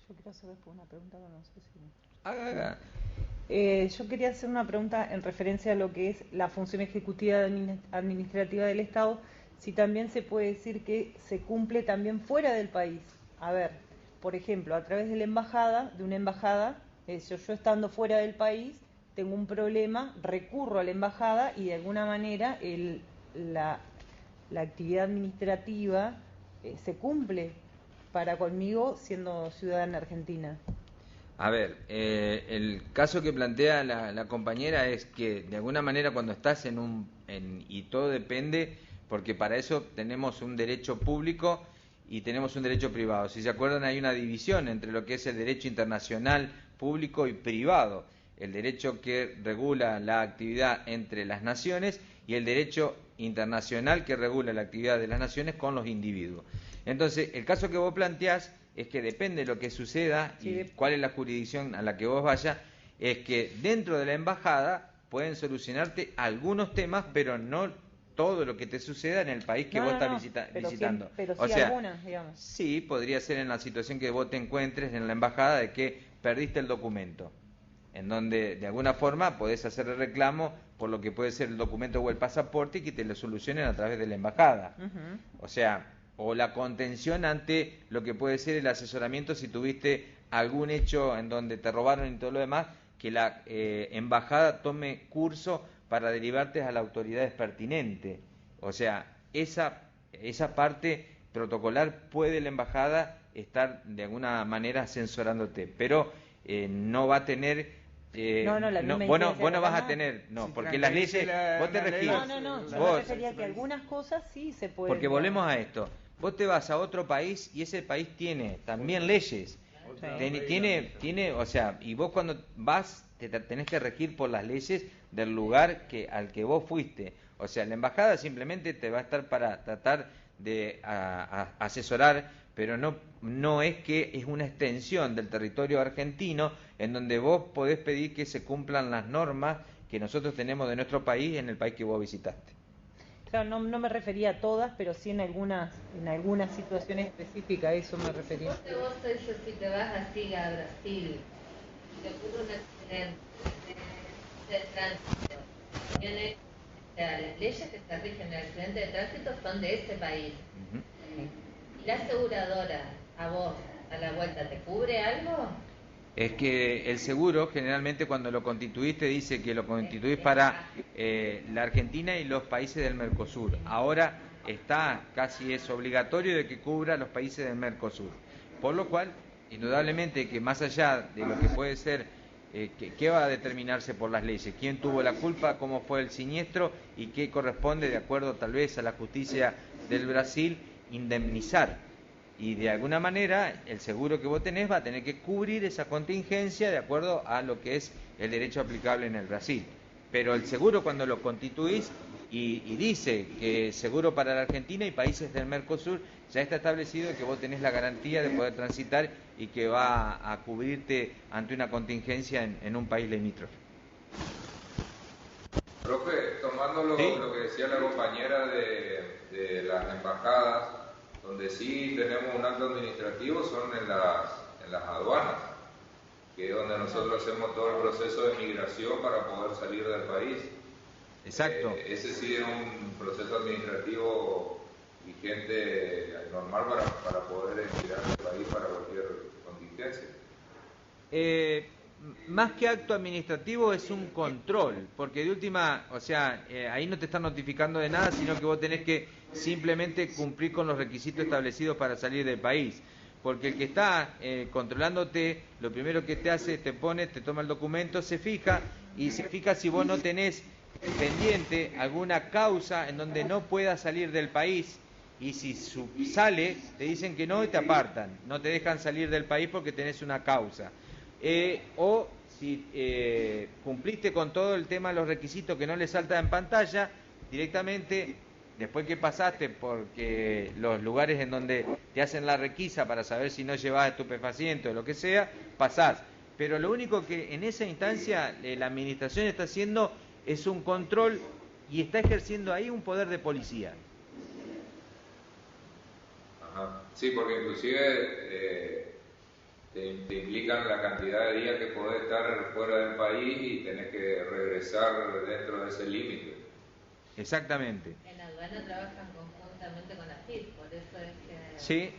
Yo quiero hacer después una pregunta, no sé si... Haga. Yo quería hacer una pregunta en referencia a lo que es la función ejecutiva administrativa del Estado, si también se puede decir que se cumple también fuera del país. A ver, por ejemplo, a través de la embajada, yo estando fuera del país, tengo un problema, recurro a la embajada y de alguna manera la actividad administrativa se cumple para conmigo siendo ciudadana argentina. A ver, el caso que plantea la compañera es que de alguna manera cuando estás y todo depende, porque para eso tenemos un derecho público y tenemos un derecho privado. Si se acuerdan, hay una división entre lo que es el derecho internacional público y privado, el derecho que regula la actividad entre las naciones y el derecho internacional que regula la actividad de las naciones con los individuos. Entonces, el caso que vos planteás es que depende de lo que suceda y cuál es la jurisdicción a la que vos vayas, es que dentro de la embajada pueden solucionarte algunos temas, pero no todo lo que te suceda en el país que vos estás visitando. Pero o sí sea, algunas, digamos. Sí, podría ser en la situación que vos te encuentres en la embajada de que perdiste el documento, en donde de alguna forma podés hacer el reclamo por lo que puede ser el documento o el pasaporte y que te lo solucionen a través de la embajada. O sea, o la contención ante lo que puede ser el asesoramiento si tuviste algún hecho en donde te robaron y todo lo demás, que la embajada tome curso para derivarte a las autoridades pertinentes. O sea, esa parte protocolar puede la embajada estar de alguna manera asesorándote, pero no va a tener... vos no vas a tener, porque las leyes, vos te regís. Yo me refería a que algunas cosas sí se pueden... Porque volvemos a esto, vos te vas a otro país y ese país tiene también leyes, tiene, o sea, y vos cuando vas te tenés que regir por las leyes del lugar al que vos fuiste. O sea, la embajada simplemente te va a estar para tratar de asesorar, pero no es que es una extensión del territorio argentino en donde vos podés pedir que se cumplan las normas que nosotros tenemos de nuestro país en el país que vos visitaste. Claro, no me refería a todas, pero sí en algunas situaciones específicas, a eso me refería. Vos si te vas así a Brasil, te ocurre un accidente de tránsito, las leyes que se rigen en el accidente de tránsito son de ese país. ¿Y la aseguradora a vos a la vuelta te cubre algo? Es que el seguro generalmente cuando lo constituís te dice que lo constituís para la Argentina y los países del Mercosur. Ahora casi es obligatorio de que cubra los países del Mercosur. Por lo cual, indudablemente que más allá de lo que puede ser, qué va a determinarse por las leyes, quién tuvo la culpa, cómo fue el siniestro y qué corresponde de acuerdo tal vez a la justicia del Brasil indemnizar. Y de alguna manera el seguro que vos tenés va a tener que cubrir esa contingencia de acuerdo a lo que es el derecho aplicable en el Brasil. Pero el seguro cuando lo constituís y dice que seguro para la Argentina y países del Mercosur ya está establecido que vos tenés la garantía de poder transitar y que va a cubrirte ante una contingencia en un país limítrofe. Profe, tomando lo que decía la compañera de las embajadas, donde sí tenemos un acto administrativo son en las aduanas, que es donde nosotros hacemos todo el proceso de migración para poder salir del país. Exacto. Ese sí es un proceso administrativo vigente, normal para poder emigrar del país para cualquier contingencia. Más que acto administrativo es un control, porque de última, o sea, ahí no te están notificando de nada, sino que vos tenés que simplemente cumplir con los requisitos establecidos para salir del país. Porque el que está controlándote, lo primero que te hace, te toma el documento, se fija, y se fija si vos no tenés pendiente alguna causa en donde no puedas salir del país, y si sale, te dicen que no y te apartan, no te dejan salir del país porque tenés una causa. O si cumpliste con todo el tema de los requisitos que no le salta en pantalla, directamente, después que pasaste porque los lugares en donde te hacen la requisa para saber si no llevas estupefacientes o lo que sea, pasás. Pero lo único que en esa instancia la administración está haciendo es un control y está ejerciendo ahí un poder de policía. Ajá. Sí, porque inclusive te implican la cantidad de días que podés estar fuera del país y tenés que regresar dentro de ese límite. Exactamente. En la aduana trabajan conjuntamente con la FIP, por eso es que... Sí,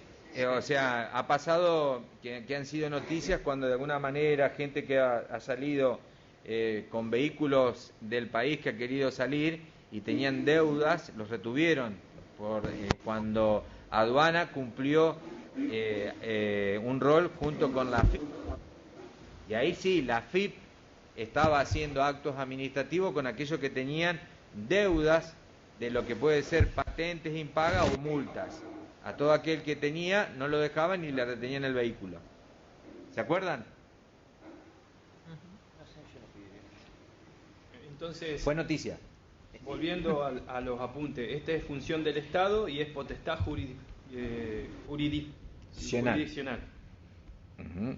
o sea, ha pasado que han sido noticias cuando de alguna manera gente que ha salido con vehículos del país que ha querido salir y tenían deudas, los retuvieron cuando aduana cumplió un rol junto con la FIP. Y ahí sí, la FIP estaba haciendo actos administrativos con aquellos que tenían deudas de lo que puede ser patentes impagas o multas. A todo aquel que tenía no lo dejaban ni le retenían el vehículo. ¿Se acuerdan? Entonces, fue noticia. Volviendo a los apuntes, esta es función del Estado y es potestad jurisdiccional. Uh-huh. O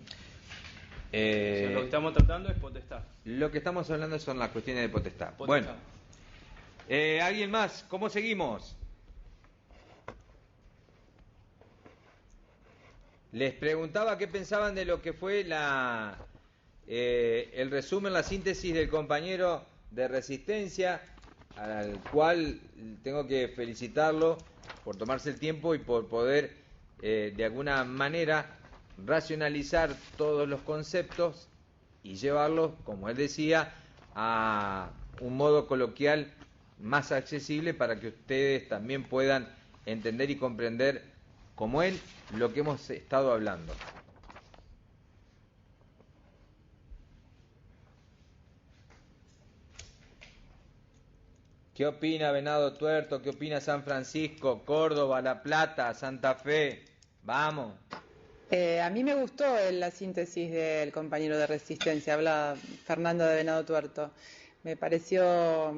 sea, lo que estamos tratando es potestad. Lo que estamos hablando son las cuestiones de potestad. Bueno, ¿alguien más? ¿Cómo seguimos? Les preguntaba qué pensaban de lo que fue el resumen, la síntesis del compañero de Resistencia, al cual tengo que felicitarlo por tomarse el tiempo y por poder de alguna manera racionalizar todos los conceptos y llevarlos, como él decía, a un modo coloquial más accesible para que ustedes también puedan entender y comprender como él lo que hemos estado hablando. ¿Qué opina Venado Tuerto? ¿Qué opina San Francisco, Córdoba, La Plata, Santa Fe? Vamos. A mí me gustó la síntesis del compañero de Resistencia, habla Fernando de Venado Tuerto. Me pareció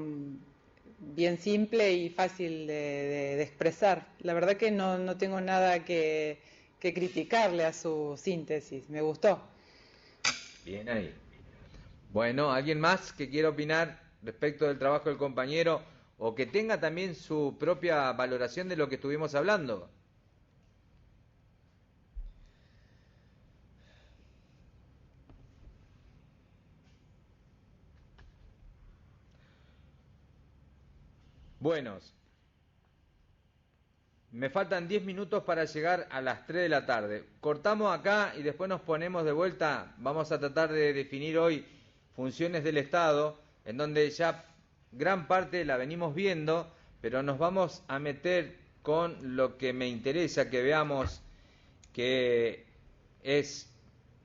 bien simple y fácil de expresar. La verdad que no tengo nada que criticarle a su síntesis, me gustó. Bien ahí. Bueno, ¿alguien más que quiera opinar respecto del trabajo del compañero o que tenga también su propia valoración de lo que estuvimos hablando? Buenos. Me faltan 10 minutos para llegar a las 3 de la tarde. Cortamos acá y después nos ponemos de vuelta. Vamos a tratar de definir hoy funciones del Estado, en donde ya gran parte la venimos viendo, pero nos vamos a meter con lo que me interesa que veamos, que es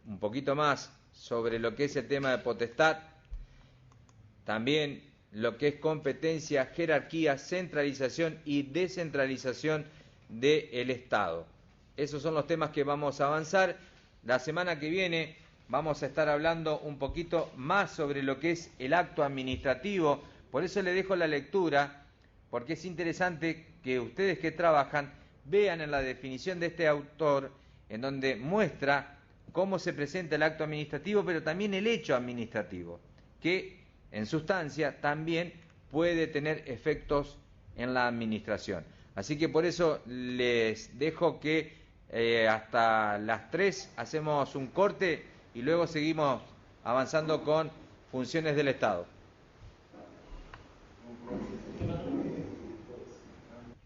un poquito más sobre lo que es el tema de potestad, también lo que es competencia, jerarquía, centralización y descentralización del Estado. Esos son los temas que vamos a avanzar. La semana que viene vamos a estar hablando un poquito más sobre lo que es el acto administrativo. Por eso le dejo la lectura porque es interesante que ustedes que trabajan vean en la definición de este autor, en donde muestra cómo se presenta el acto administrativo, pero también el hecho administrativo, que en sustancia también puede tener efectos en la administración. Así que por eso les dejo que hasta las 3 hacemos un corte y luego seguimos avanzando con funciones del Estado.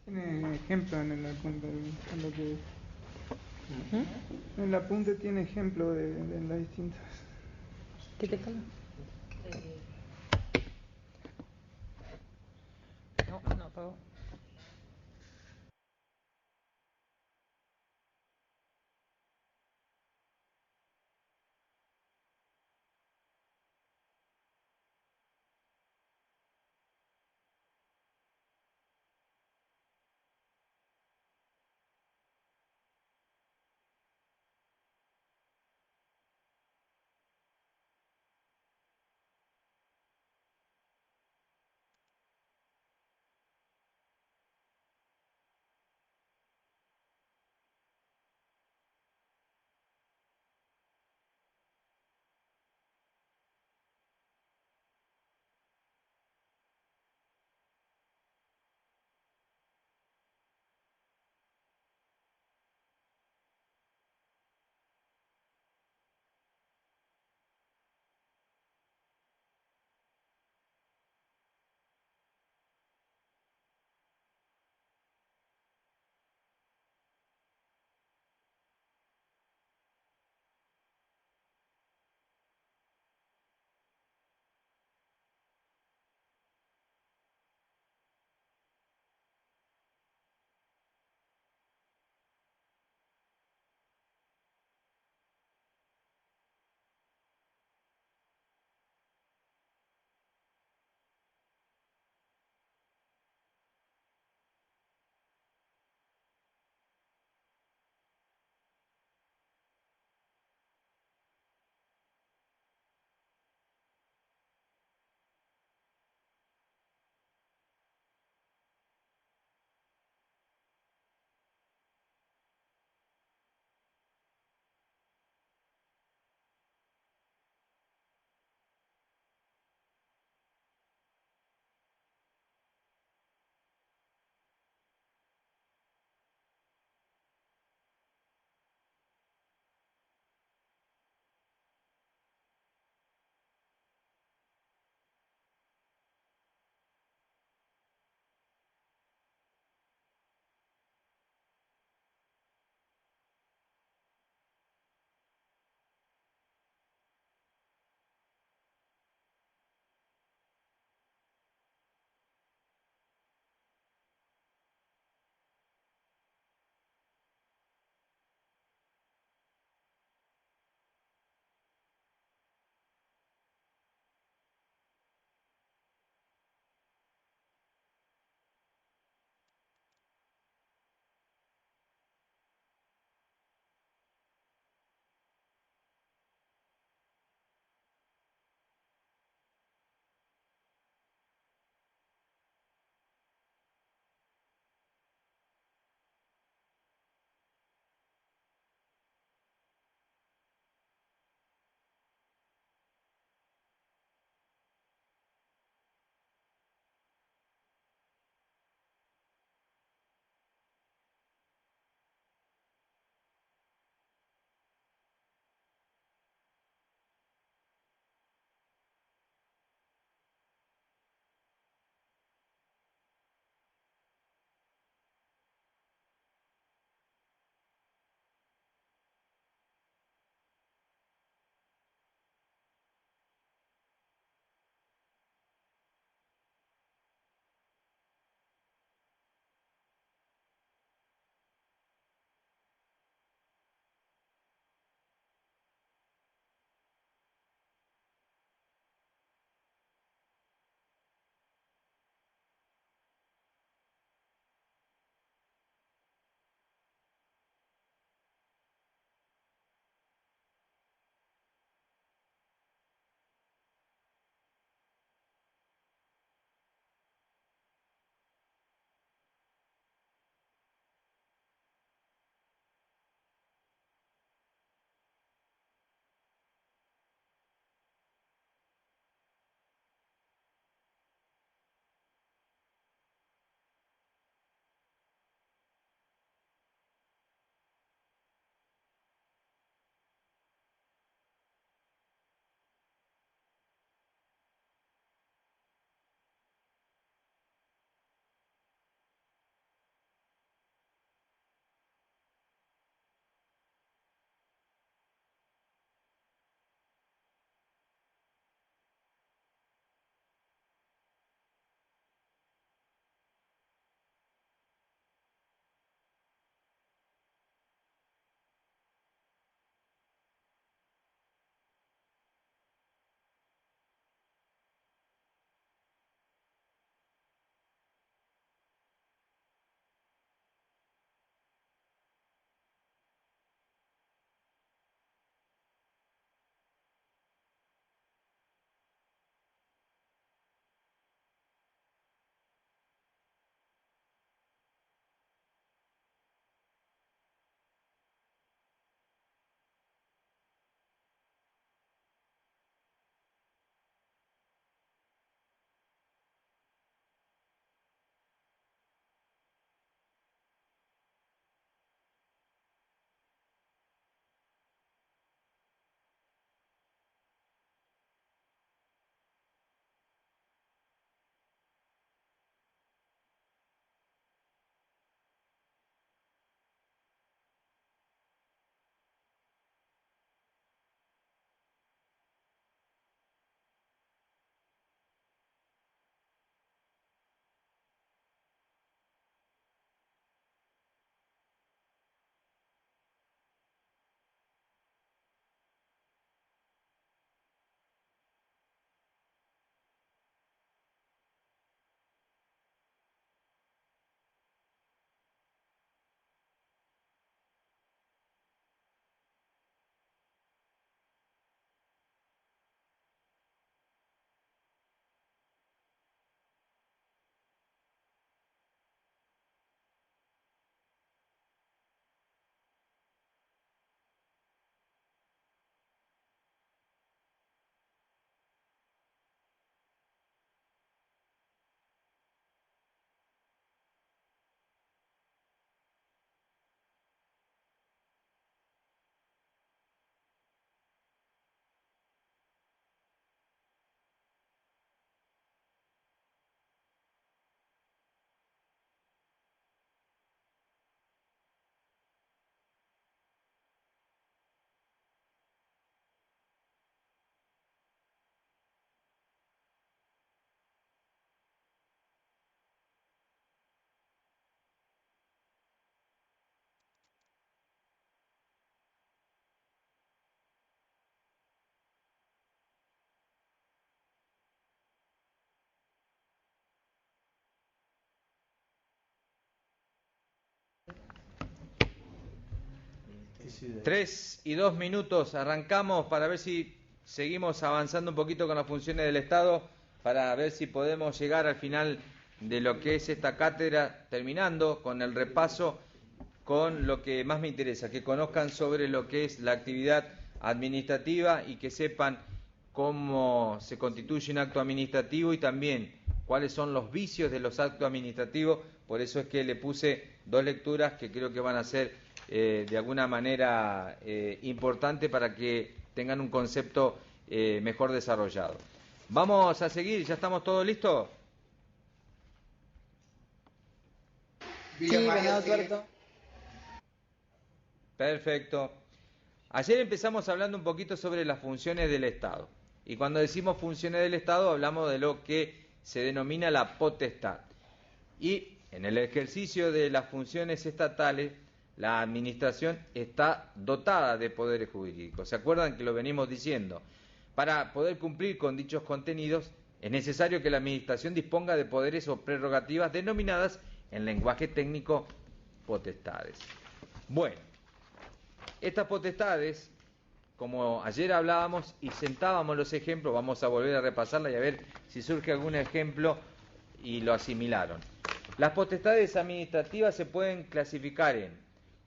Tiene ejemplo en el apunte, en lo que en el apunte tiene ejemplo de las distintas. ¿Qué te falta? No apagó. decide. 3 y 2 minutos, arrancamos para ver si seguimos avanzando un poquito con las funciones del Estado, para ver si podemos llegar al final de lo que es esta cátedra, terminando con el repaso, con lo que más me interesa, que conozcan sobre lo que es la actividad administrativa y que sepan cómo se constituye un acto administrativo y también cuáles son los vicios de los actos administrativos. Por eso es que le puse 2 lecturas que creo que van a ser de alguna manera importante para que tengan un concepto mejor desarrollado. Vamos a seguir, ¿ya estamos todos listos? Sí, Venado Tuerto. Perfecto. Ayer empezamos hablando un poquito sobre las funciones del Estado. Y cuando decimos funciones del Estado hablamos de lo que se denomina la potestad. Y en el ejercicio de las funciones estatales, la administración está dotada de poderes jurídicos. ¿Se acuerdan que lo venimos diciendo? Para poder cumplir con dichos contenidos, es necesario que la administración disponga de poderes o prerrogativas denominadas en lenguaje técnico potestades. Bueno, estas potestades, como ayer hablábamos y sentábamos los ejemplos, vamos a volver a repasarla y a ver si surge algún ejemplo y lo asimilaron. Las potestades administrativas se pueden clasificar en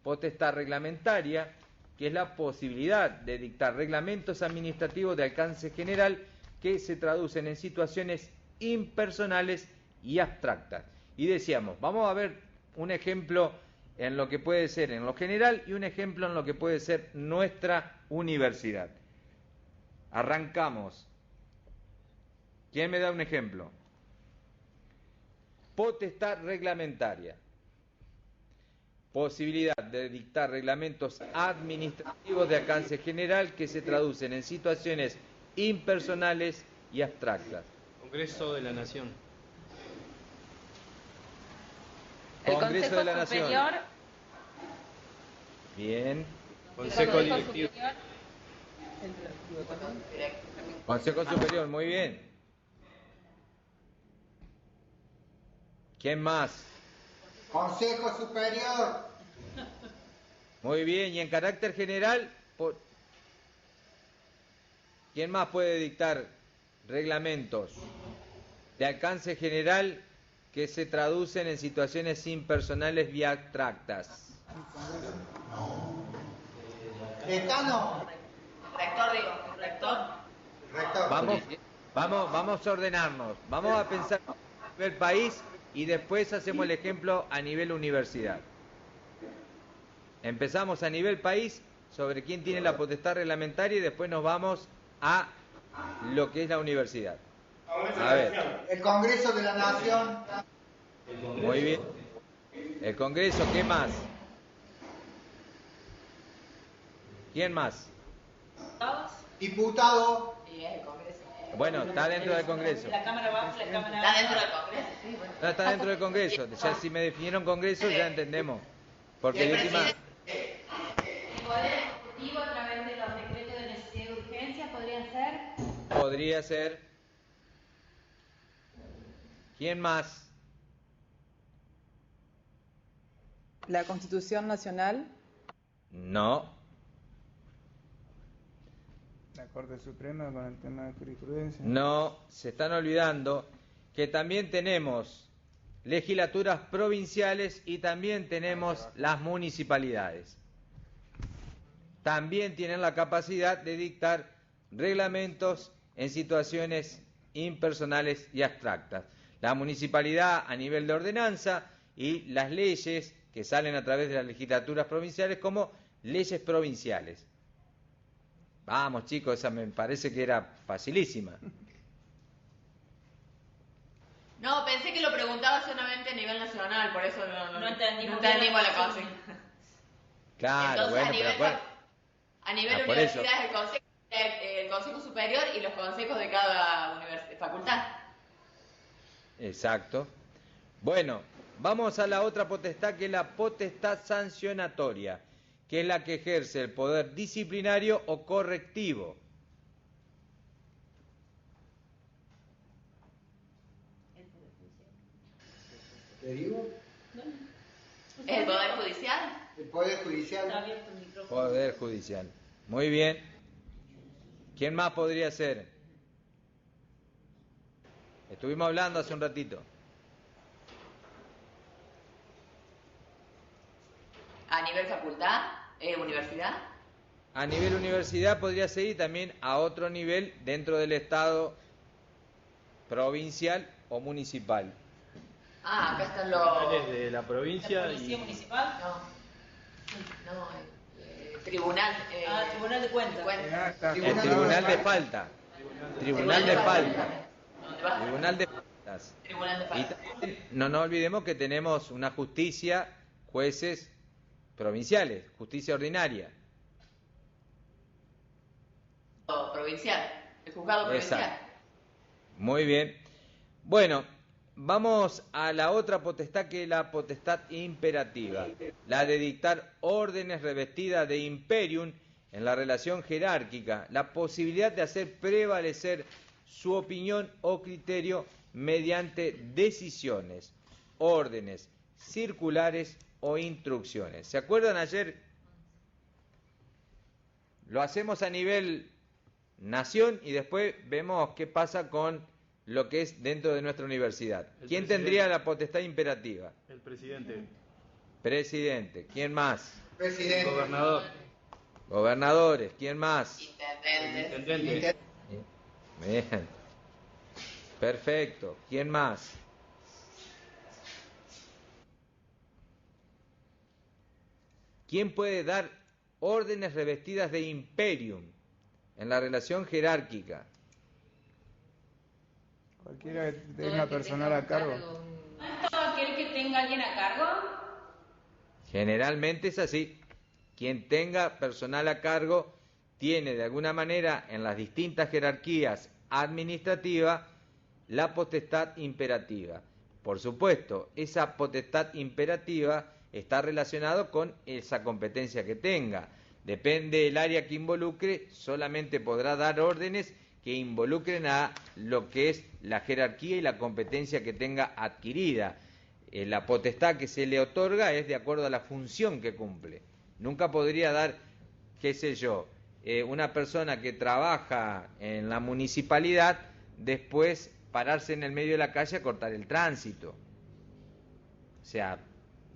potestad reglamentaria, que es la posibilidad de dictar reglamentos administrativos de alcance general que se traducen en situaciones impersonales y abstractas. Y decíamos, vamos a ver un ejemplo en lo que puede ser en lo general y un ejemplo en lo que puede ser nuestra universidad. Arrancamos. ¿Quién me da un ejemplo? Potestad reglamentaria. Posibilidad de dictar reglamentos administrativos de alcance general que se traducen en situaciones impersonales y abstractas. Congreso de la Nación. El Congreso de la Nación. Superior. Bien. Consejo Directivo. Superior. Consejo Superior, muy bien. ¿Quién más? Consejo Superior. Muy bien, y en carácter general, ¿quién más puede dictar reglamentos de alcance general que se traducen en situaciones impersonales y abstractas? Decano. Rector, digo. Rector. Rector. Vamos a ordenarnos, vamos a pensar a nivel país y después hacemos el ejemplo a nivel universidad. Empezamos a nivel país sobre quién tiene la potestad reglamentaria y después nos vamos a lo que es la universidad. A ver. El Congreso de la Nación. Muy bien. El Congreso, ¿qué más? ¿Quién más? Diputado. Y es el Congreso. Bueno, está dentro del Congreso. La Cámara Baja, la Cámara Baja. Está dentro del Congreso, sí. Bueno. No, está dentro del Congreso. Ya si me definieron Congreso ya entendemos. Porque de última... El Poder Ejecutivo a través de los decretos de necesidad y urgencia podrían ser. Podría ser. ¿Quién más? La Constitución Nacional. No. La Corte Suprema con el tema de jurisprudencia. No, se están olvidando que también tenemos legislaturas provinciales y también tenemos las municipalidades. También tienen la capacidad de dictar reglamentos en situaciones impersonales y abstractas. La municipalidad a nivel de ordenanza y las leyes que salen a través de las legislaturas provinciales como leyes provinciales. Vamos chicos, esa me parece que era facilísima. No, pensé que lo preguntaba solamente a nivel nacional, por eso no entendimos la cosa. Claro, entonces, bueno, a nivel por eso. universidad es el Consejo Superior y los consejos de cada facultad. Exacto. Bueno, vamos a la otra potestad, que es la potestad sancionatoria, que es la que ejerce el poder disciplinario o correctivo. ¿Te digo? ¿Es el Poder Judicial? El Poder Judicial. Poder Judicial. Muy bien. ¿Quién más podría ser? Estuvimos hablando hace un ratito. A nivel facultad, universidad. A nivel universidad podría ser y también a otro nivel dentro del Estado provincial o municipal. Ah, acá están los... de la provincia. ¿La policía municipal? Tribunal. Tribunal de Cuentas. El Tribunal de Falta. Tribunal de Falta. Tribunal de Faltas. Y también no nos olvidemos que tenemos una justicia, jueces provinciales, justicia ordinaria. Provincial. El juzgado provincial. Exacto. Muy bien. Bueno, vamos a la otra potestad, que es la potestad imperativa, la de dictar órdenes revestidas de imperium en la relación jerárquica, la posibilidad de hacer prevalecer su opinión o criterio mediante decisiones, órdenes circulares o instrucciones. ¿Se acuerdan ayer? Lo hacemos a nivel nación y después vemos qué pasa con lo que es dentro de nuestra universidad. ¿Quién tendría la potestad imperativa? El presidente. Presidente. ¿Quién más? Presidente. Gobernador. Gobernadores. ¿Quién más? Intendente. Bien. Perfecto. ¿Quién más? ¿Quién puede dar órdenes revestidas de imperium en la relación jerárquica? Cualquiera que tenga personal a cargo. ¿No es todo aquel que tenga alguien a cargo? Generalmente es así. Quien tenga personal a cargo tiene de alguna manera en las distintas jerarquías administrativas la potestad imperativa. Por supuesto, esa potestad imperativa está relacionado con esa competencia que tenga. Depende del área que involucre, solamente podrá dar órdenes que involucren a lo que es la jerarquía y la competencia que tenga adquirida. La potestad que se le otorga es de acuerdo a la función que cumple. Nunca podría dar, qué sé yo, una persona que trabaja en la municipalidad, después pararse en el medio de la calle a cortar el tránsito. O sea,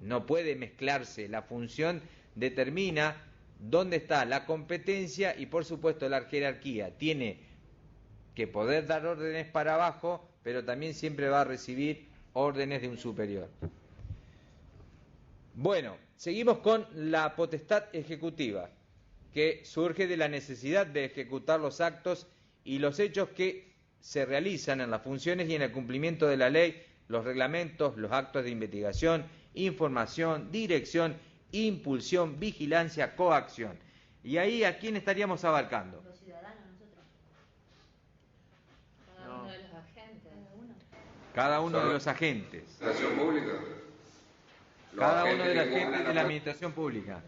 no puede mezclarse. La función determina dónde está la competencia y, por supuesto, la jerarquía. Tiene que poder dar órdenes para abajo, pero también siempre va a recibir órdenes de un superior. Bueno, seguimos con la potestad ejecutiva, que surge de la necesidad de ejecutar los actos y los hechos que se realizan en las funciones y en el cumplimiento de la ley, los reglamentos, los actos de investigación, información, dirección, impulsión, vigilancia, coacción. Y ahí, ¿a quién estaríamos abarcando? Los ciudadanos, nosotros. Cada uno de los agentes. Cada uno de los agentes. Administración pública. Cada uno de los agentes de la administración pública.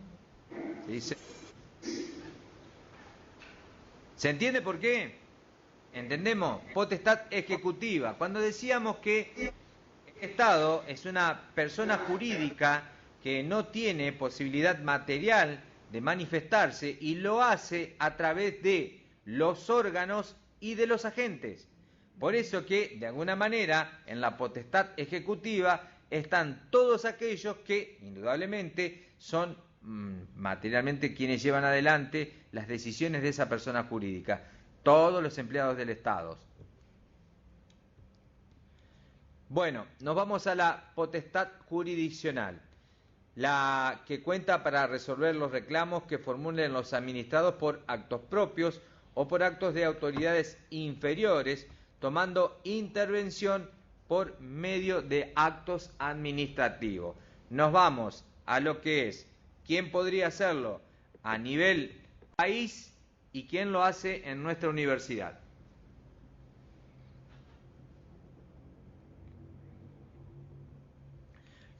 ¿Se entiende por qué? ¿Entendemos? Potestad ejecutiva. Cuando decíamos que el Estado es una persona jurídica que no tiene posibilidad material de manifestarse y lo hace a través de los órganos y de los agentes. Por eso que, de alguna manera, en la potestad ejecutiva están todos aquellos que, indudablemente, son materialmente quienes llevan adelante las decisiones de esa persona jurídica. Todos los empleados del Estado. Bueno, nos vamos a la potestad jurisdiccional, la que cuenta para resolver los reclamos que formulen los administrados por actos propios o por actos de autoridades inferiores, tomando intervención por medio de actos administrativos. Nos vamos a lo que es, ¿quién podría hacerlo a nivel país y quién lo hace en nuestra universidad?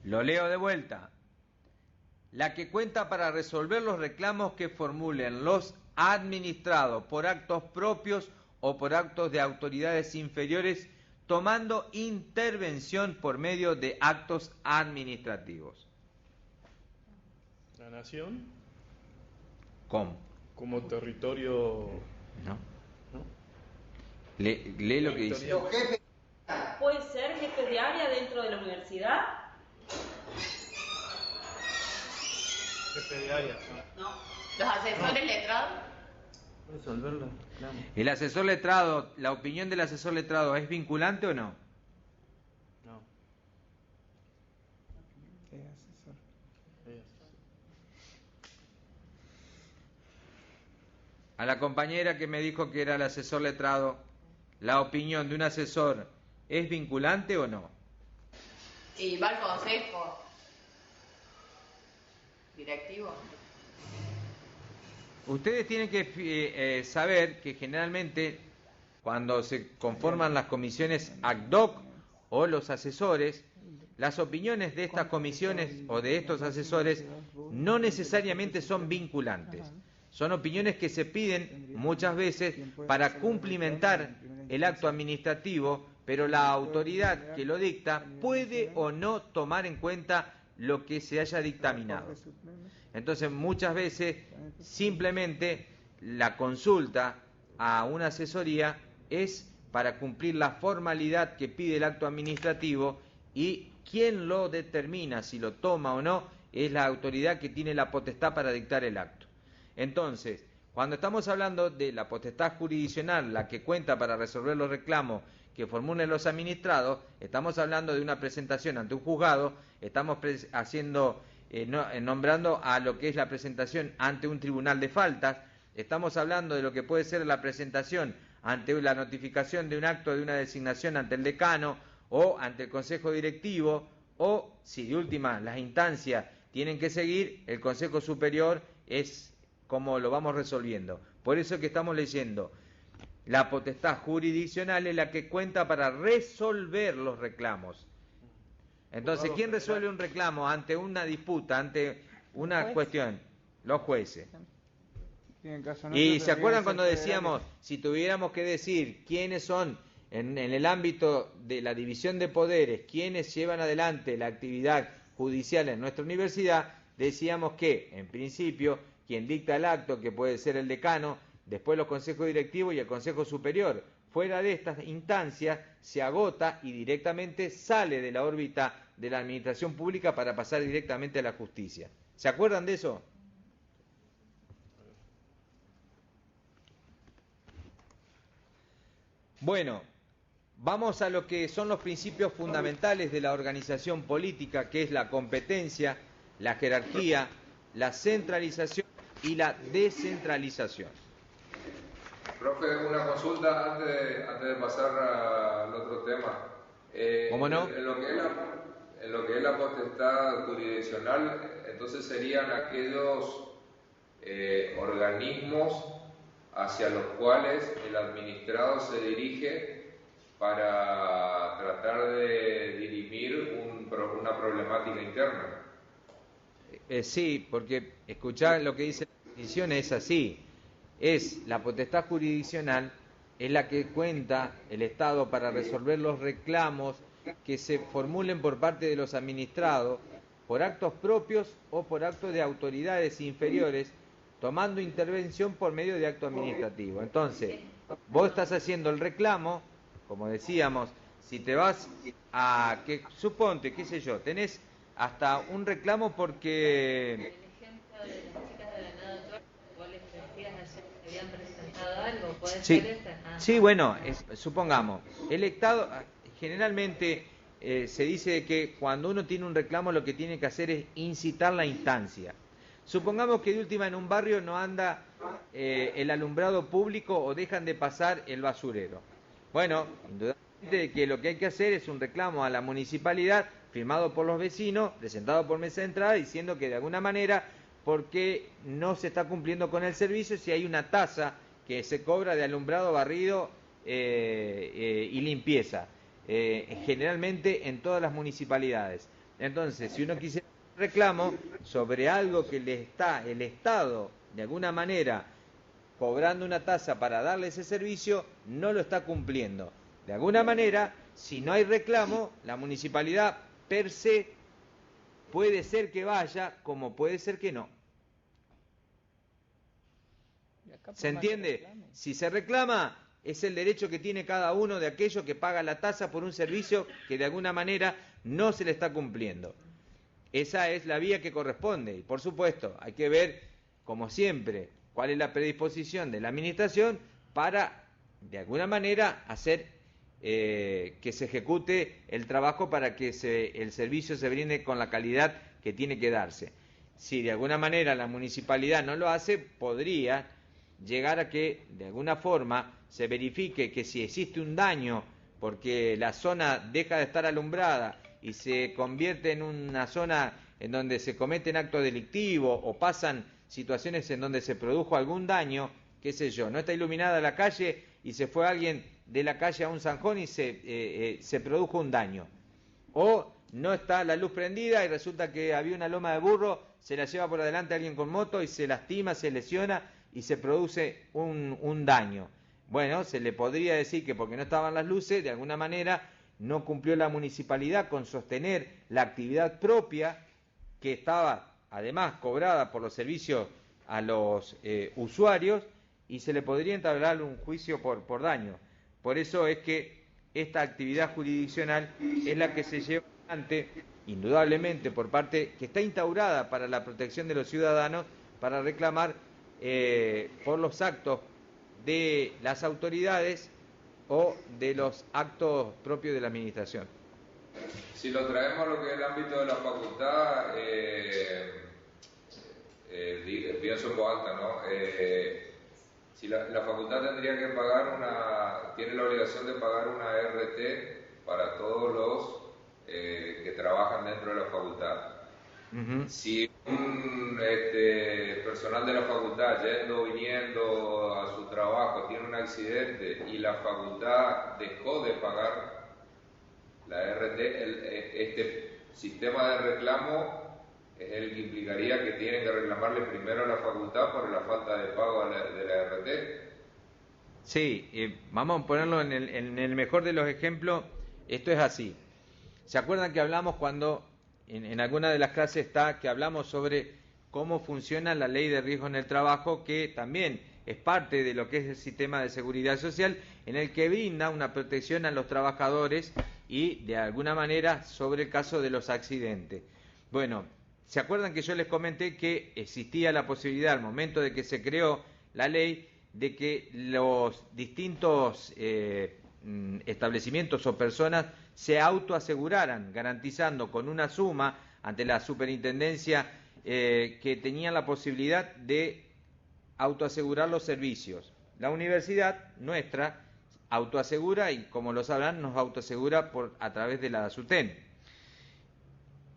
Lo leo de vuelta. La que cuenta para resolver los reclamos que formulen los administrados por actos propios o por actos de autoridades inferiores, tomando intervención por medio de actos administrativos. La nación. ¿Cómo? Como territorio. ¿No? Lee lo que dice. ¿Puede ser jefe de área dentro de la universidad? Jefe de área. No. ¿Los asesores letrados? Resolverlo, claro. ¿El asesor letrado, la opinión del asesor letrado es vinculante o no? No. Asesor. A la compañera que me dijo que era el asesor letrado, ¿la opinión de un asesor es vinculante o no? Y va al consejo directivo. Ustedes tienen que saber que generalmente cuando se conforman las comisiones ad hoc o los asesores, las opiniones de estas comisiones o de estos asesores no necesariamente son vinculantes. Son opiniones que se piden muchas veces para cumplimentar el acto administrativo, pero la autoridad que lo dicta puede o no tomar en cuenta lo que se haya dictaminado. Entonces, muchas veces, simplemente la consulta a una asesoría es para cumplir la formalidad que pide el acto administrativo, y quien lo determina, si lo toma o no, es la autoridad que tiene la potestad para dictar el acto. Entonces, cuando estamos hablando de la potestad jurisdiccional, la que cuenta para resolver los reclamos que formulen los administrados, estamos hablando de una presentación ante un juzgado, estamos nombrando a lo que es la presentación ante un tribunal de faltas, estamos hablando de lo que puede ser la presentación ante la notificación de un acto de una designación ante el decano o ante el consejo directivo, o si de última las instancias tienen que seguir, el consejo superior es como lo vamos resolviendo. Por eso que estamos leyendo, la potestad jurisdiccional es la que cuenta para resolver los reclamos. Entonces, ¿quién resuelve un reclamo ante una disputa, ante una cuestión? Los jueces. Y ¿se acuerdan cuando decíamos, si tuviéramos que decir quiénes son en el ámbito de la división de poderes, quiénes llevan adelante la actividad judicial en nuestra universidad, decíamos que, en principio, quien dicta el acto, que puede ser el decano, después los consejos directivos y el consejo superior. Fuera de estas instancias se agota y directamente sale de la órbita de la administración pública para pasar directamente a la justicia. ¿Se acuerdan de eso? Bueno, vamos a lo que son los principios fundamentales de la organización política, que es la competencia, la jerarquía, la centralización y la descentralización. Profe, una consulta antes de pasar al otro tema. ¿Cómo no? En lo que es la potestad jurisdiccional, entonces serían aquellos organismos hacia los cuales el administrado se dirige para tratar de dirimir una problemática interna. Sí, porque escuchar lo que dice la definición es así. Es la potestad jurisdiccional, es la que cuenta el Estado para resolver los reclamos que se formulen por parte de los administrados por actos propios o por actos de autoridades inferiores, tomando intervención por medio de acto administrativo. Entonces, vos estás haciendo el reclamo, como decíamos, si te vas a, que suponte, qué sé yo, tenés hasta un reclamo porque... El ejemplo de las chicas de Venado Tuerto, vos les decías ayer que habían presentado algo, ¿puede Sí, ser esa? Ah. sí, bueno, supongamos, el Estado generalmente se dice que cuando uno tiene un reclamo lo que tiene que hacer es incitar la instancia. Supongamos que de última en un barrio no anda el alumbrado público o dejan de pasar el basurero. Bueno, indudablemente que lo que hay que hacer es un reclamo a la municipalidad firmado por los vecinos, presentado por mesa de entrada, diciendo que de alguna manera, porque no se está cumpliendo con el servicio, si hay una tasa que se cobra de alumbrado, barrido y limpieza, generalmente en todas las municipalidades. Entonces, si uno quisiera un reclamo sobre algo que le está el Estado, de alguna manera, cobrando una tasa para darle ese servicio, no lo está cumpliendo. De alguna manera, si no hay reclamo, la municipalidad per se puede ser que vaya, como puede ser que no. ¿Se entiende? Si se reclama, es el derecho que tiene cada uno de aquellos que paga la tasa por un servicio que de alguna manera no se le está cumpliendo. Esa es la vía que corresponde. Y por supuesto, hay que ver, como siempre, cuál es la predisposición de la administración para, de alguna manera, hacer que se ejecute el trabajo para que el servicio se brinde con la calidad que tiene que darse. Si de alguna manera la municipalidad no lo hace, podría llegar a que de alguna forma se verifique que si existe un daño porque la zona deja de estar alumbrada y se convierte en una zona en donde se cometen actos delictivos o pasan situaciones en donde se produjo algún daño, qué sé yo, no está iluminada la calle y se fue alguien de la calle a un zanjón y se produjo un daño. O no está la luz prendida y resulta que había una loma de burro, se la lleva por adelante alguien con moto y se lastima, se lesiona y se produce un daño. Bueno, se le podría decir que porque no estaban las luces, de alguna manera no cumplió la municipalidad con sostener la actividad propia que estaba además cobrada por los servicios a los usuarios y se le podría entablar un juicio por daño. Por eso es que esta actividad jurisdiccional es la que se lleva adelante, indudablemente, por parte que está instaurada para la protección de los ciudadanos, para reclamar por los actos de las autoridades o de los actos propios de la administración. Si lo traemos a lo que es el ámbito de la facultad, pienso en voz alta, ¿no? Si la facultad tendría que pagar tiene la obligación de pagar una RT para todos los que trabajan dentro de la facultad. Si un personal de la facultad viniendo a su trabajo tiene un accidente y la facultad dejó de pagar la RT, este sistema de reclamo es el que implicaría que tienen que reclamarle primero a la facultad por la falta de pago de la RT. Sí, vamos a ponerlo en el mejor de los ejemplos. Esto es así. ¿Se acuerdan que hablamos cuando en alguna de las clases está que hablamos sobre cómo funciona la ley de riesgo en el trabajo, que también es parte de lo que es el sistema de seguridad social, en el que brinda una protección a los trabajadores y de alguna manera sobre el caso de los accidentes? Bueno, ¿se acuerdan que yo les comenté que existía la posibilidad al momento de que se creó la ley de que los distintos establecimientos o personas se autoaseguraran, garantizando con una suma ante la superintendencia que tenían la posibilidad de autoasegurar los servicios? La universidad nuestra autoasegura y, como lo sabrán, nos autoasegura a través de la SUTEN,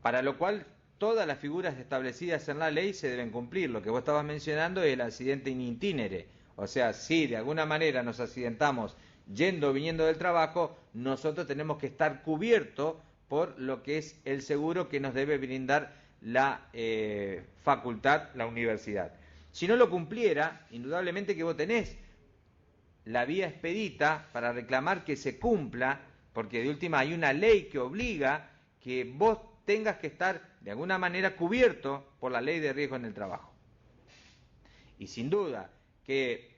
para lo cual todas las figuras establecidas en la ley se deben cumplir. Lo que vos estabas mencionando es el accidente in itinere, o sea, si de alguna manera nos accidentamos yendo o viniendo del trabajo, nosotros tenemos que estar cubiertos por lo que es el seguro que nos debe brindar la facultad, la universidad. Si no lo cumpliera, indudablemente que vos tenés la vía expedita para reclamar que se cumpla, porque de última hay una ley que obliga que vos tengas que estar de alguna manera cubierto por la ley de riesgo en el trabajo. Y sin duda que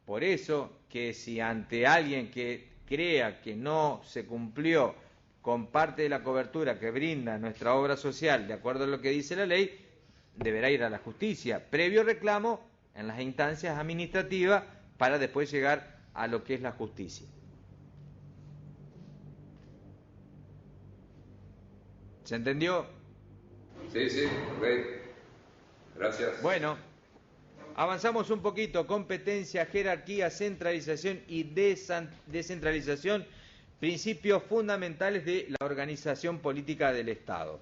por eso que si ante alguien que crea que no se cumplió con parte de la cobertura que brinda nuestra obra social de acuerdo a lo que dice la ley, deberá ir a la justicia, previo reclamo en las instancias administrativas para después llegar a lo que es la justicia. ¿Se entendió? Sí, ok. Gracias. Bueno, avanzamos un poquito. Competencia, jerarquía, centralización y descentralización, principios fundamentales de la organización política del Estado.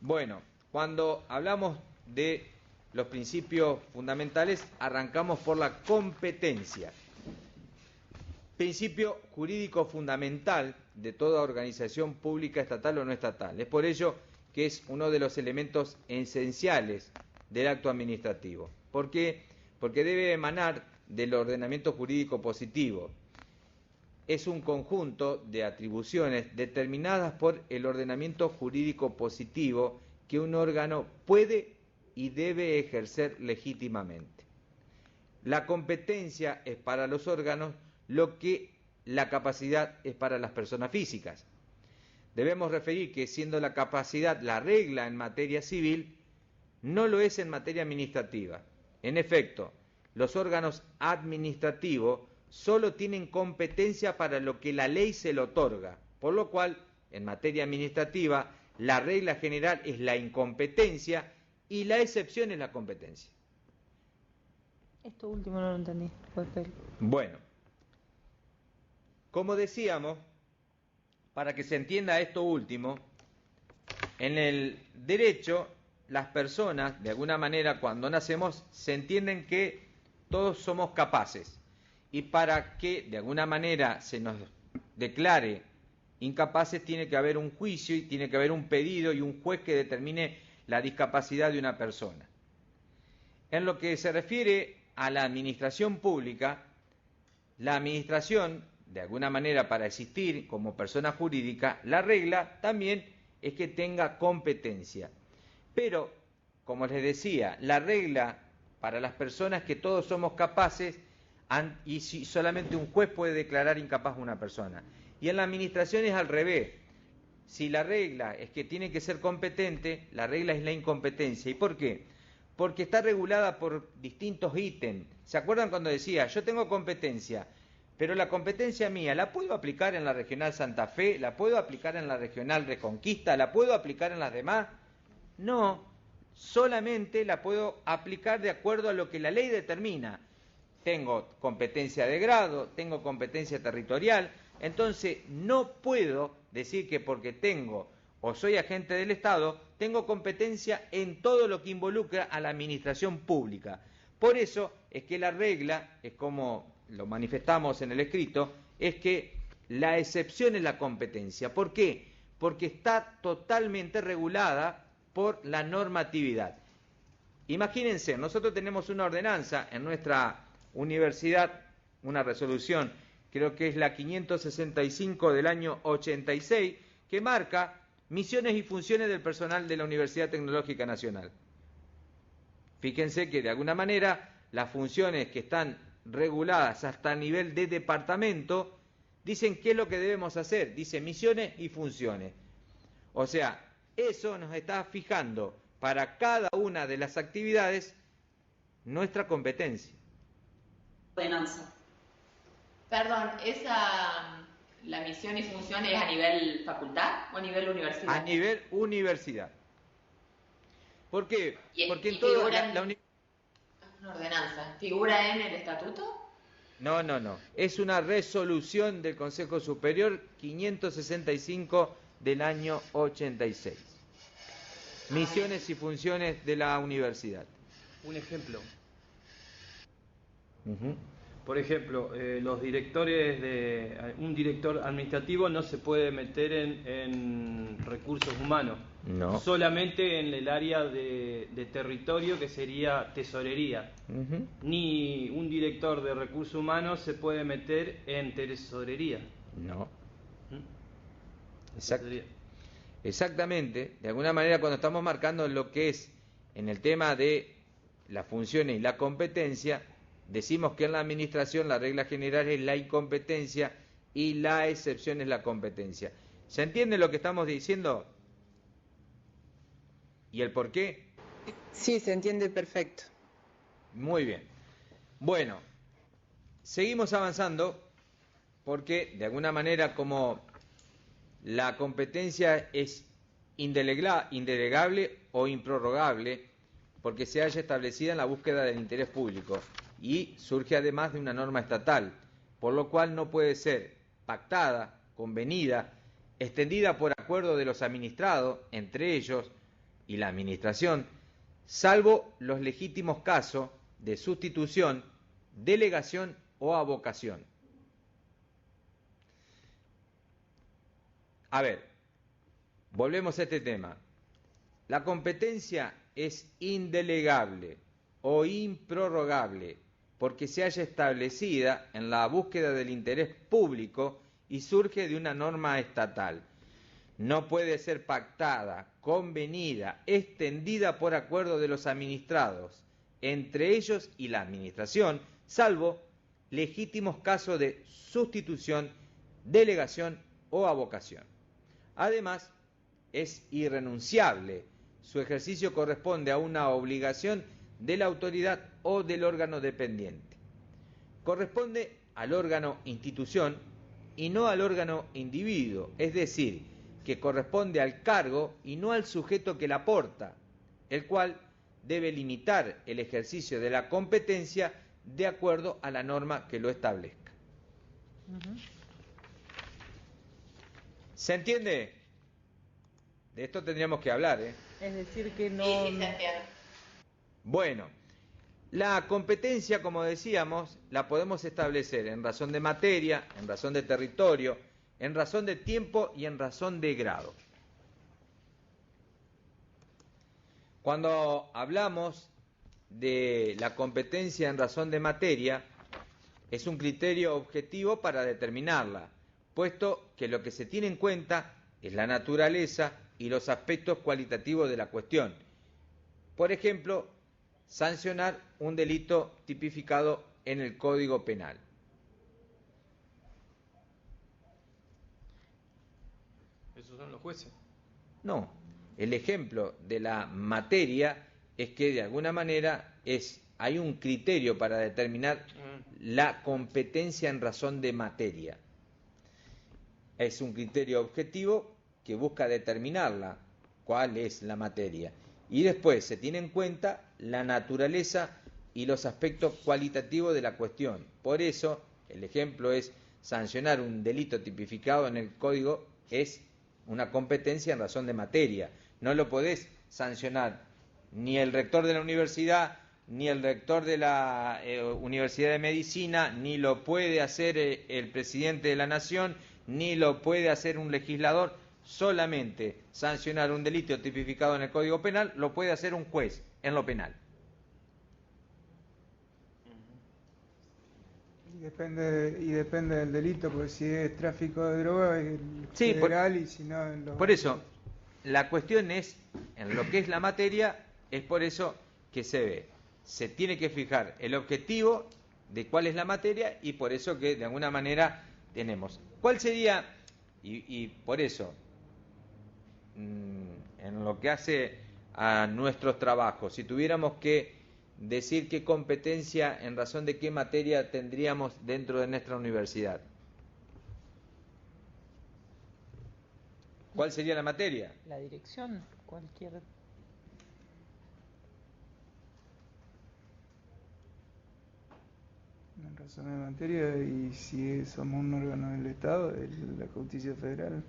Bueno, cuando hablamos de los principios fundamentales, arrancamos por la competencia. Principio jurídico fundamental de toda organización pública, estatal o no estatal. Es por ello que es uno de los elementos esenciales del acto administrativo. ¿Por qué? Porque debe emanar del ordenamiento jurídico positivo. Es un conjunto de atribuciones determinadas por el ordenamiento jurídico positivo que un órgano puede y debe ejercer legítimamente. La competencia es para los órganos lo que la capacidad es para las personas físicas. Debemos referir que siendo la capacidad la regla en materia civil, no lo es en materia administrativa. En efecto, los órganos administrativos solo tienen competencia para lo que la ley se le otorga, por lo cual, en materia administrativa, la regla general es la incompetencia y la excepción es la competencia. Esto último no lo entendí. Bueno, como decíamos, para que se entienda esto último, en el derecho, las personas, de alguna manera, cuando nacemos, se entienden que todos somos capaces. Y para que, de alguna manera, se nos declare incapaces, tiene que haber un juicio y tiene que haber un pedido y un juez que determine la discapacidad de una persona. En lo que se refiere a la administración pública, la administración, de alguna manera, para existir como persona jurídica, la regla también es que tenga competencia. Pero, como les decía, la regla para las personas que todos somos capaces, y si solamente un juez puede declarar incapaz a una persona. Y en la administración es al revés. Si la regla es que tiene que ser competente, la regla es la incompetencia. ¿Y por qué? Porque está regulada por distintos ítems. ¿Se acuerdan cuando decía, yo tengo competencia, pero la competencia mía, ¿la puedo aplicar en la Regional Santa Fe? ¿La puedo aplicar en la Regional Reconquista? ¿La puedo aplicar en las demás? No, solamente la puedo aplicar de acuerdo a lo que la ley determina. Tengo competencia de grado, tengo competencia territorial, entonces no puedo decir que porque tengo o soy agente del Estado, tengo competencia en todo lo que involucra a la administración pública. Por eso es que la regla, es como lo manifestamos en el escrito, es que la excepción es la competencia. ¿Por qué? Porque está totalmente regulada por la normatividad. Imagínense, nosotros tenemos una ordenanza en nuestra universidad, una resolución, creo que es la 565 del año 86, que marca misiones y funciones del personal de la Universidad Tecnológica Nacional. Fíjense que de alguna manera las funciones que están reguladas hasta el nivel de departamento dicen qué es lo que debemos hacer, dice misiones y funciones. O sea, eso nos está fijando para cada una de las actividades nuestra competencia. Ordenanza. Perdón, la misión y función es a nivel facultad o a nivel universidad? A nivel universidad. ¿Por qué? Porque en todo toda una ordenanza. ¿Figura en el estatuto? No. Es una resolución del Consejo Superior 565 del año 86. Misiones y funciones de la universidad. Un ejemplo. Por ejemplo, los directores un director administrativo no se puede meter en recursos humanos. No. Solamente en el área de territorio, que sería tesorería. Ni un director de recursos humanos se puede meter en tesorería. No. Exactamente. De alguna manera, cuando estamos marcando lo que es en el tema de las funciones y la competencia, decimos que en la administración la regla general es la incompetencia y la excepción es la competencia. ¿Se entiende lo que estamos diciendo? ¿Y el por qué? Sí, se entiende perfecto. Muy bien. Bueno, seguimos avanzando porque de alguna manera como la competencia es indelegable o improrrogable porque se haya establecida en la búsqueda del interés público y surge además de una norma estatal, por lo cual no puede ser pactada, convenida, extendida por acuerdo de los administrados, entre ellos y la administración, salvo los legítimos casos de sustitución, delegación o avocación. A ver, volvemos a este tema. La competencia es indelegable o improrrogable porque se haya establecida en la búsqueda del interés público y surge de una norma estatal. no puede ser pactada, convenida, extendida por acuerdo de los administrados, entre ellos y la administración, salvo legítimos casos de sustitución, delegación o avocación. Además, es irrenunciable. Su ejercicio corresponde a una obligación de la autoridad o del órgano dependiente. Corresponde al órgano institución y no al órgano individuo, es decir, que corresponde al cargo y no al sujeto que la aporta, el cual debe limitar el ejercicio de la competencia de acuerdo a la norma que lo establezca. ¿Se entiende? De esto tendríamos que hablar, ¿eh? Es decir, que no... Sí, se entiende. Bueno, la competencia, como decíamos, la podemos establecer en razón de materia, en razón de territorio, en razón de tiempo y en razón de grado. Cuando hablamos de la competencia en razón de materia, es un criterio objetivo para determinarla, puesto que lo que se tiene en cuenta es la naturaleza y los aspectos cualitativos de la cuestión. Por ejemplo, sancionar un delito tipificado en el Código Penal. Esos son los jueces. No, el ejemplo de la materia es que de alguna manera hay un criterio para determinar la competencia en razón de materia. Es un criterio objetivo que busca determinarla, cuál es la materia. Y después se tiene en cuenta la naturaleza y los aspectos cualitativos de la cuestión. Por eso, el ejemplo es sancionar un delito tipificado en el código es una competencia en razón de materia. No lo podés sancionar ni el rector de la universidad, ni el rector de la Universidad de Medicina, ni lo puede hacer el presidente de la Nación, ni lo puede hacer un legislador. Solamente sancionar un delito tipificado en el Código Penal lo puede hacer un juez en lo penal. Y depende del delito, porque si es tráfico de droga es Sí, federal y si no... Por eso, la cuestión es, en lo que es la materia, es por eso que se ve. Se tiene que fijar el objetivo de cuál es la materia y por eso que de alguna manera tenemos. ¿Cuál sería, y por eso, en lo que hace a nuestros trabajos, si tuviéramos que decir qué competencia en razón de qué materia tendríamos dentro de nuestra universidad? ¿Cuál sería la materia? La dirección, cualquier... En razón de materia, y si somos un órgano del Estado, es la Justicia Federal.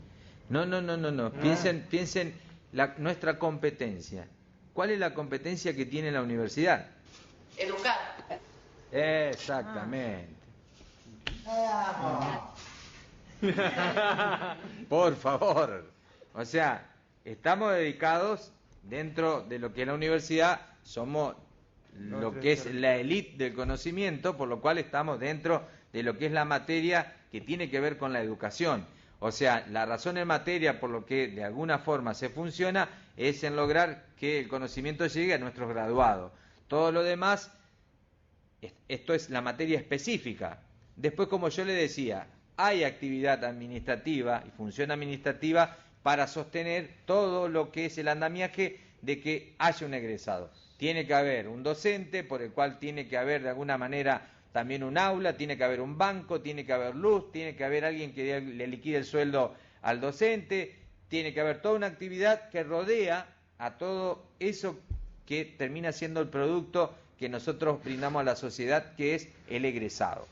No. Piensen nuestra competencia. ¿Cuál es la competencia que tiene la universidad? Educar. Exactamente. Por favor. O sea, estamos dedicados dentro de lo que es la universidad, somos lo que es la élite del conocimiento, por lo cual estamos dentro de lo que es la materia que tiene que ver con la educación. O sea, la razón en materia por lo que de alguna forma se funciona es en lograr que el conocimiento llegue a nuestros graduados. Todo lo demás, esto es la materia específica. Después, como yo le decía, hay actividad administrativa y función administrativa para sostener todo lo que es el andamiaje de que haya un egresado. Tiene que haber un docente por el cual tiene que haber de alguna manera también un aula, tiene que haber un banco, tiene que haber luz, tiene que haber alguien que le liquide el sueldo al docente, tiene que haber toda una actividad que rodea a todo eso que termina siendo el producto que nosotros brindamos a la sociedad, que es el egresado.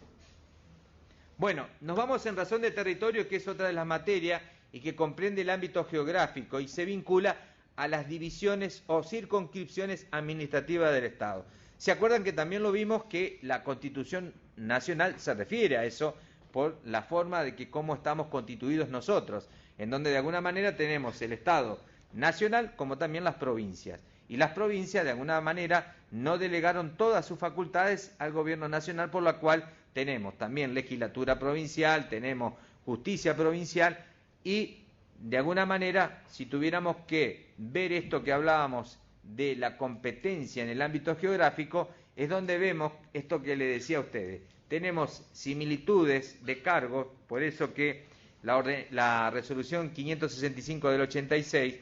Bueno, nos vamos en razón de territorio, que es otra de las materias y que comprende el ámbito geográfico y se vincula a las divisiones o circunscripciones administrativas del Estado. ¿Se acuerdan que también lo vimos que la Constitución Nacional se refiere a eso por la forma de que cómo estamos constituidos nosotros, en donde de alguna manera tenemos el Estado nacional como también las provincias? Y las provincias de alguna manera no delegaron todas sus facultades al gobierno nacional, por lo cual tenemos también legislatura provincial, tenemos justicia provincial y de alguna manera, si tuviéramos que ver esto que hablábamos de la competencia en el ámbito geográfico, es donde vemos esto que le decía a ustedes. Tenemos similitudes de cargos, por eso que la resolución 565 del 86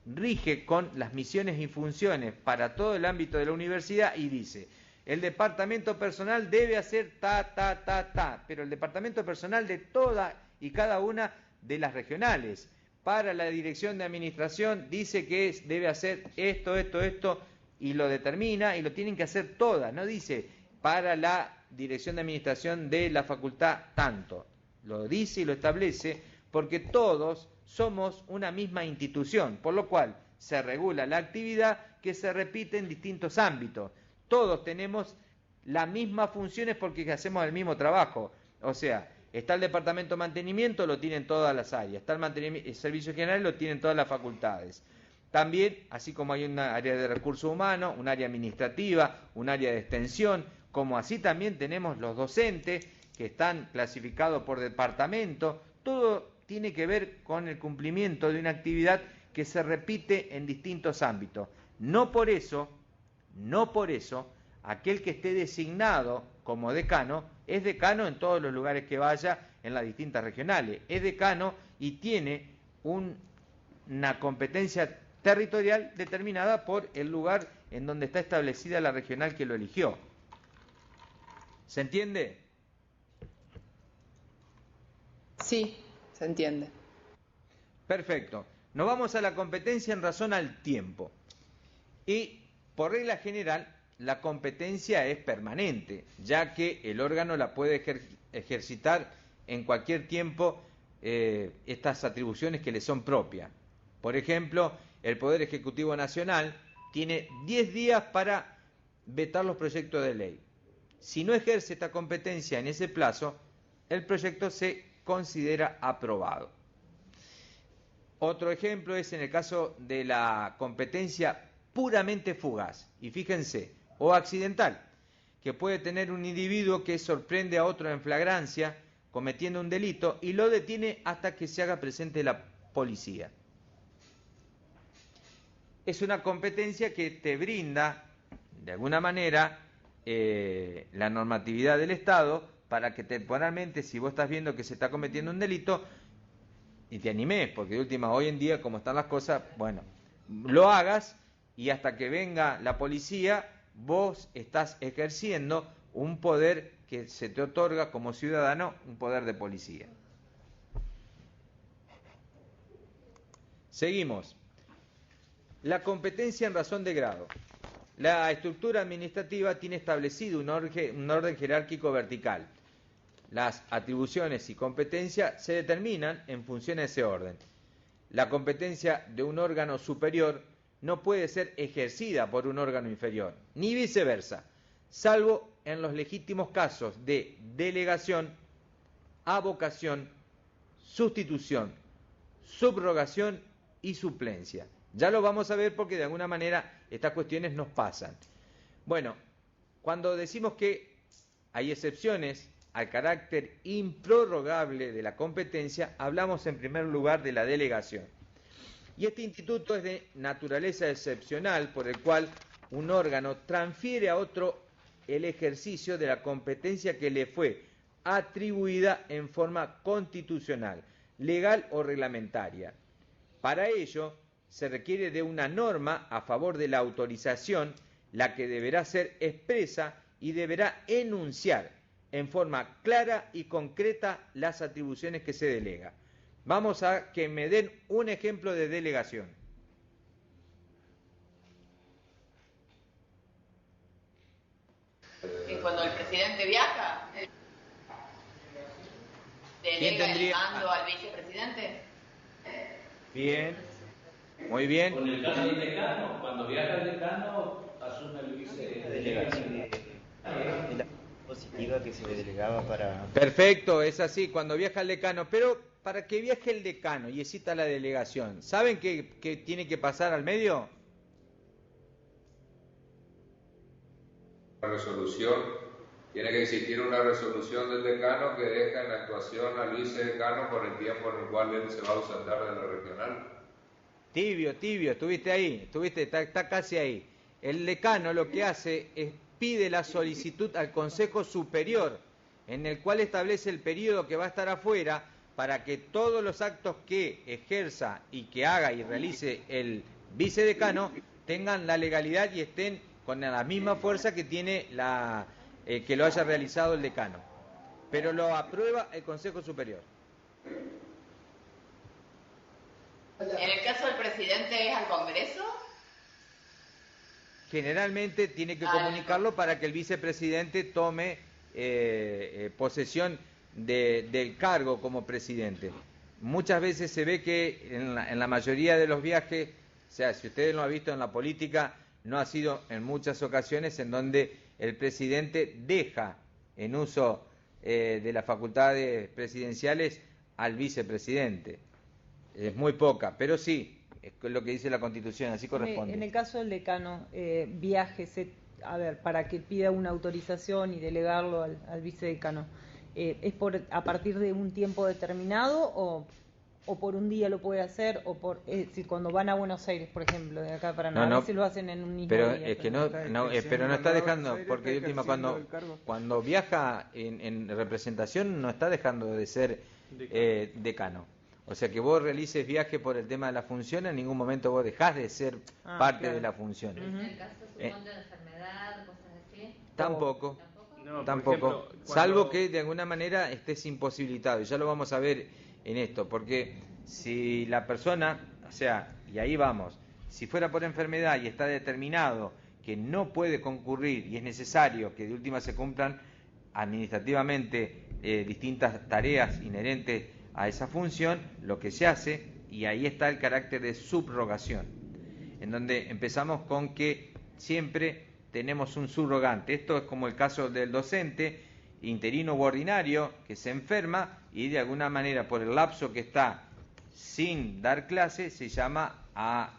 rige con las misiones y funciones para todo el ámbito de la universidad y dice, el departamento personal debe hacer pero el departamento personal de toda y cada una de las regionales. Para la dirección de administración dice que debe hacer esto, y lo determina, y lo tienen que hacer todas, no dice para la dirección de administración de la facultad tanto. Lo dice y lo establece porque todos somos una misma institución, por lo cual se regula la actividad que se repite en distintos ámbitos. Todos tenemos las mismas funciones porque hacemos el mismo trabajo. O sea, está el departamento de mantenimiento, lo tienen todas las áreas. Está el servicio general, lo tienen todas las facultades. También, así como hay un área de recursos humanos, un área administrativa, un área de extensión, como así también tenemos los docentes que están clasificados por departamento. Todo tiene que ver con el cumplimiento de una actividad que se repite en distintos ámbitos. No por eso, aquel que esté designado como decano, es decano en todos los lugares que vaya en las distintas regionales. Es decano y tiene una competencia territorial determinada por el lugar en donde está establecida la regional que lo eligió. ¿Se entiende? Sí, se entiende. Perfecto. Nos vamos a la competencia en razón al tiempo. Y, por regla general, la competencia es permanente, ya que el órgano la puede ejercitar en cualquier tiempo estas atribuciones que le son propias. Por ejemplo, el Poder Ejecutivo Nacional tiene 10 días para vetar los proyectos de ley. Si no ejerce esta competencia en ese plazo, el proyecto se considera aprobado. Otro ejemplo es en el caso de la competencia puramente fugaz, y fíjense, o accidental, que puede tener un individuo que sorprende a otro en flagrancia, cometiendo un delito, y lo detiene hasta que se haga presente la policía. Es una competencia que te brinda, de alguna manera, la normatividad del Estado para que temporalmente, si vos estás viendo que se está cometiendo un delito, y te animés, porque de última, hoy en día, como están las cosas, bueno, lo hagas, y hasta que venga la policía, vos estás ejerciendo un poder que se te otorga como ciudadano, un poder de policía. Seguimos. La competencia en razón de grado. La estructura administrativa tiene establecido un orden jerárquico vertical. Las atribuciones y competencias se determinan en función de ese orden. La competencia de un órgano superior no puede ser ejercida por un órgano inferior, ni viceversa, salvo en los legítimos casos de delegación, avocación, sustitución, subrogación y suplencia. Ya lo vamos a ver porque de alguna manera estas cuestiones nos pasan. Bueno, cuando decimos que hay excepciones al carácter improrrogable de la competencia, hablamos en primer lugar de la delegación. Y este instituto es de naturaleza excepcional, por el cual un órgano transfiere a otro el ejercicio de la competencia que le fue atribuida en forma constitucional, legal o reglamentaria. Para ello, se requiere de una norma a favor de la autorización, la que deberá ser expresa y deberá enunciar en forma clara y concreta las atribuciones que se delega. Vamos a que me den un ejemplo de delegación. Y cuando el presidente viaja, delega el mando al vicepresidente. Bien, muy bien. Con el caso del decano, cuando viaja el decano, asume el vicepresidente. La positiva que se le delegaba para... Perfecto, es así, cuando viaja el decano, pero para que viaje el decano y exista la delegación, ¿saben qué tiene que pasar al medio? La resolución tiene que existir una resolución del decano que deja en actuación al vicedecano por el tiempo en el cual él se va a ausentar de la regional. Tibio, estuviste ahí, está casi ahí. El decano lo que hace es pide la solicitud al Consejo Superior, en el cual establece el periodo que va a estar afuera para que todos los actos que ejerza y que haga y realice el vicedecano tengan la legalidad y estén con la misma fuerza que tiene que lo haya realizado el decano. Pero lo aprueba el Consejo Superior. En el caso del presidente es al Congreso. Generalmente tiene que comunicarlo para que el vicepresidente tome posesión del cargo como presidente. Muchas veces se ve que en la mayoría de los viajes, o sea, si ustedes lo han visto en la política, no ha sido en muchas ocasiones en donde el presidente deja en uso de las facultades presidenciales al vicepresidente. Es muy poca, pero sí, es lo que dice la Constitución, así corresponde. En el caso del decano, para que pida una autorización y delegarlo al vicedecano, ¿es a partir de un tiempo determinado o por un día lo puede hacer? Es decir, cuando van a Buenos Aires, por ejemplo, de acá para a veces lo hacen en un mismo pero día. Es que pero no está dejando, porque de última cuando viaja en representación no está dejando de ser decano. O sea que vos realices viaje por el tema de la función, en ningún momento vos dejás de ser parte de la función. En el caso de enfermedad, cosas así. Tampoco. No, Tampoco, ejemplo, salvo que de alguna manera estés imposibilitado, y ya lo vamos a ver en esto, porque si la persona, o sea, y ahí vamos, si fuera por enfermedad y está determinado que no puede concurrir y es necesario que de última se cumplan administrativamente distintas tareas inherentes a esa función, lo que se hace, y ahí está el carácter de subrogación, en donde empezamos con que siempre tenemos un subrogante. Esto es como el caso del docente, interino u ordinario, que se enferma y de alguna manera por el lapso que está sin dar clase, se llama a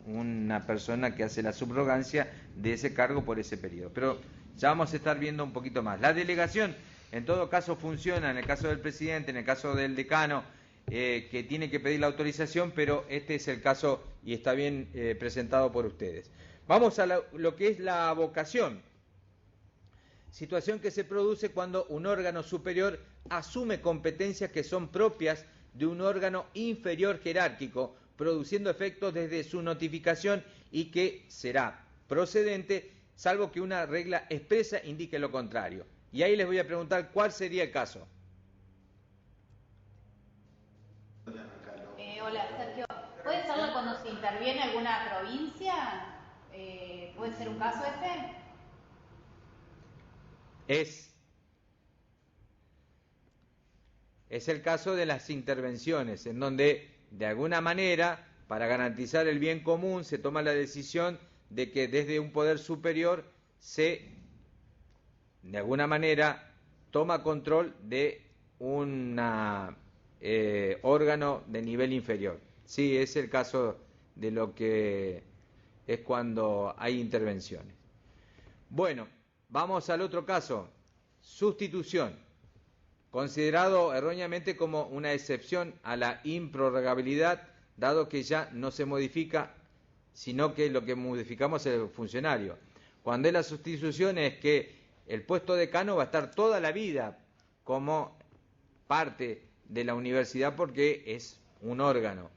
una persona que hace la subrogancia de ese cargo por ese periodo. Pero ya vamos a estar viendo un poquito más. La delegación, en todo caso, funciona en el caso del presidente, en el caso del decano, que tiene que pedir la autorización, pero este es el caso y está bien presentado por ustedes. Vamos a lo que es la vocación. Situación que se produce cuando un órgano superior asume competencias que son propias de un órgano inferior jerárquico, produciendo efectos desde su notificación y que será procedente, salvo que una regla expresa indique lo contrario. Y ahí les voy a preguntar cuál sería el caso. Hola, Sergio. ¿Puede serlo cuando se interviene alguna provincia? ¿Puede ser un caso ese? Es el caso de las intervenciones, en donde de alguna manera, para garantizar el bien común, se toma la decisión de que desde un poder superior se, de alguna manera, toma control de un órgano de nivel inferior. Sí, es el caso de lo que es cuando hay intervenciones. Bueno, vamos al otro caso, sustitución, considerado erróneamente como una excepción a la improrrogabilidad, dado que ya no se modifica, sino que lo que modificamos es el funcionario. Cuando es la sustitución es que el puesto decano va a estar toda la vida como parte de la universidad porque es un órgano,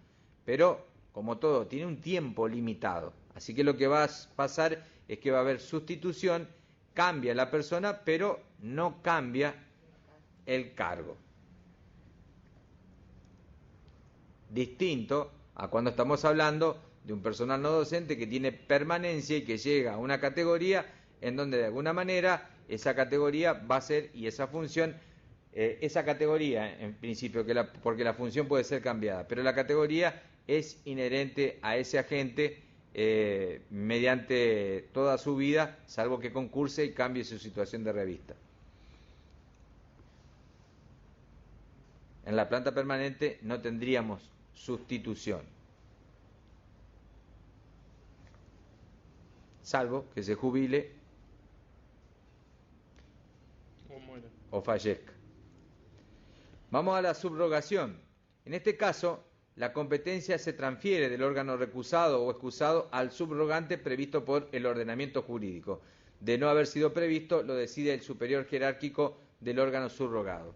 pero como todo, tiene un tiempo limitado. Así que lo que va a pasar es que va a haber sustitución, cambia la persona, pero no cambia el cargo. Distinto a cuando estamos hablando de un personal no docente que tiene permanencia y que llega a una categoría en donde de alguna manera esa categoría va a ser, y esa función, esa categoría en principio, porque la función puede ser cambiada, pero la categoría es inherente a ese agente mediante toda su vida, salvo que concurse y cambie su situación de revista. En la planta permanente no tendríamos sustitución, salvo que se jubile o fallezca. Vamos a la subrogación. En este caso, la competencia se transfiere del órgano recusado o excusado al subrogante previsto por el ordenamiento jurídico. De no haber sido previsto, lo decide el superior jerárquico del órgano subrogado.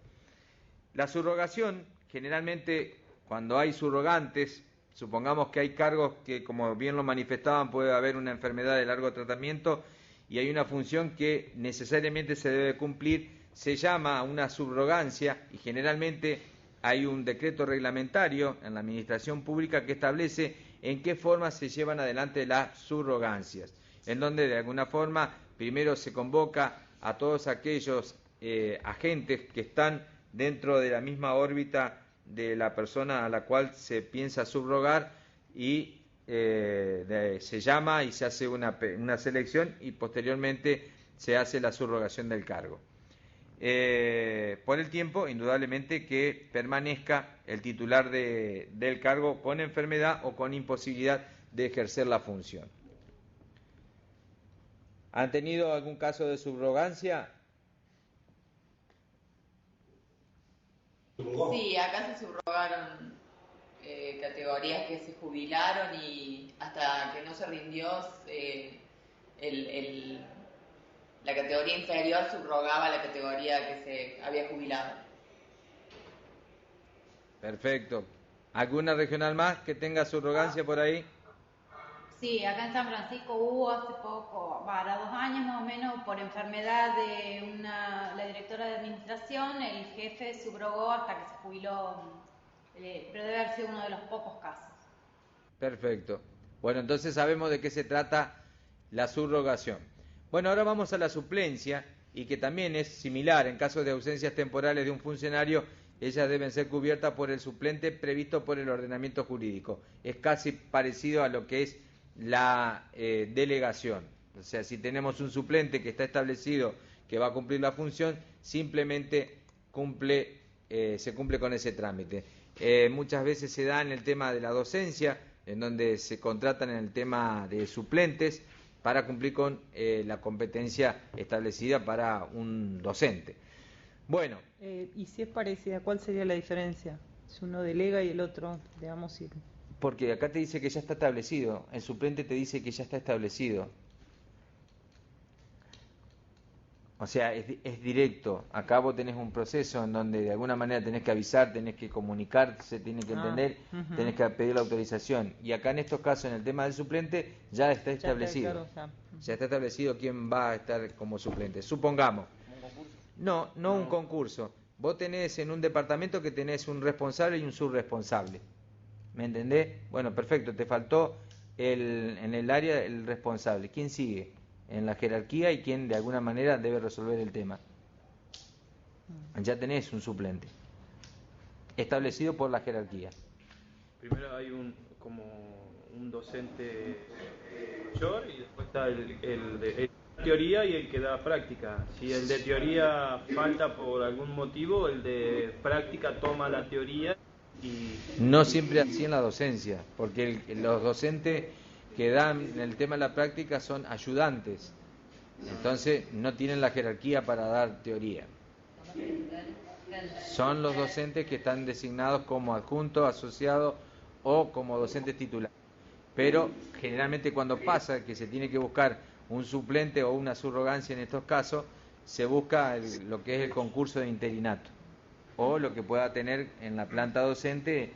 La subrogación, generalmente, cuando hay subrogantes, supongamos que hay cargos que, como bien lo manifestaban, puede haber una enfermedad de largo tratamiento y hay una función que necesariamente se debe cumplir, se llama una subrogancia y generalmente hay un decreto reglamentario en la administración pública que establece en qué forma se llevan adelante las subrogancias, en donde de alguna forma primero se convoca a todos aquellos agentes que están dentro de la misma órbita de la persona a la cual se piensa subrogar y se llama y se hace una selección y posteriormente se hace la subrogación del cargo. Por el tiempo, indudablemente, que permanezca el titular del cargo con enfermedad o con imposibilidad de ejercer la función. ¿Han tenido algún caso de subrogancia? Sí, acá se subrogaron categorías que se jubilaron y hasta que no se rindió la categoría inferior subrogaba la categoría que se había jubilado. Perfecto. ¿Alguna regional más que tenga subrogancia por ahí? Sí, acá en San Francisco hubo hace poco, para 2 años más o menos, por enfermedad de la directora de administración, el jefe subrogó hasta que se jubiló, pero debe haber sido uno de los pocos casos. Perfecto. Bueno, entonces sabemos de qué se trata la subrogación. Bueno, ahora vamos a la suplencia, y que también es similar. En caso de ausencias temporales de un funcionario, ellas deben ser cubiertas por el suplente previsto por el ordenamiento jurídico. Es casi parecido a lo que es la delegación. O sea, si tenemos un suplente que está establecido que va a cumplir la función, simplemente se cumple con ese trámite. Muchas veces se da en el tema de la docencia, en donde se contratan en el tema de suplentes para cumplir con la competencia establecida para un docente. Bueno. Y si es parecida, ¿cuál sería la diferencia? Si uno delega y el otro, digamos, ir. Porque acá te dice que ya está establecido, el suplente te dice que ya está establecido. O sea, es directo. Acá vos tenés un proceso en donde de alguna manera tenés que avisar, tenés que comunicar, se tiene que entender, tenés que pedir la autorización. Y acá en estos casos, en el tema del suplente, ya está establecido. Ya está establecido quién va a estar como suplente. Supongamos. No un concurso. Vos tenés en un departamento que tenés un responsable y un subresponsable. ¿Me entendés? Bueno, perfecto. Te faltó en el área el responsable. ¿Quién sigue en la jerarquía y quién de alguna manera debe resolver el tema? Ya tenés un suplente establecido por la jerarquía. Primero hay un docente mayor y después está el de teoría y el que da práctica. Si el de teoría falta por algún motivo, el de práctica toma la teoría y... No siempre así en la docencia, porque los docentes que dan el tema de la práctica son ayudantes, entonces no tienen la jerarquía para dar teoría. Son los docentes que están designados como adjuntos, asociados o como docentes titulares. Pero generalmente cuando pasa que se tiene que buscar un suplente o una subrogancia en estos casos, se busca lo que es el concurso de interinato o lo que pueda tener en la planta docente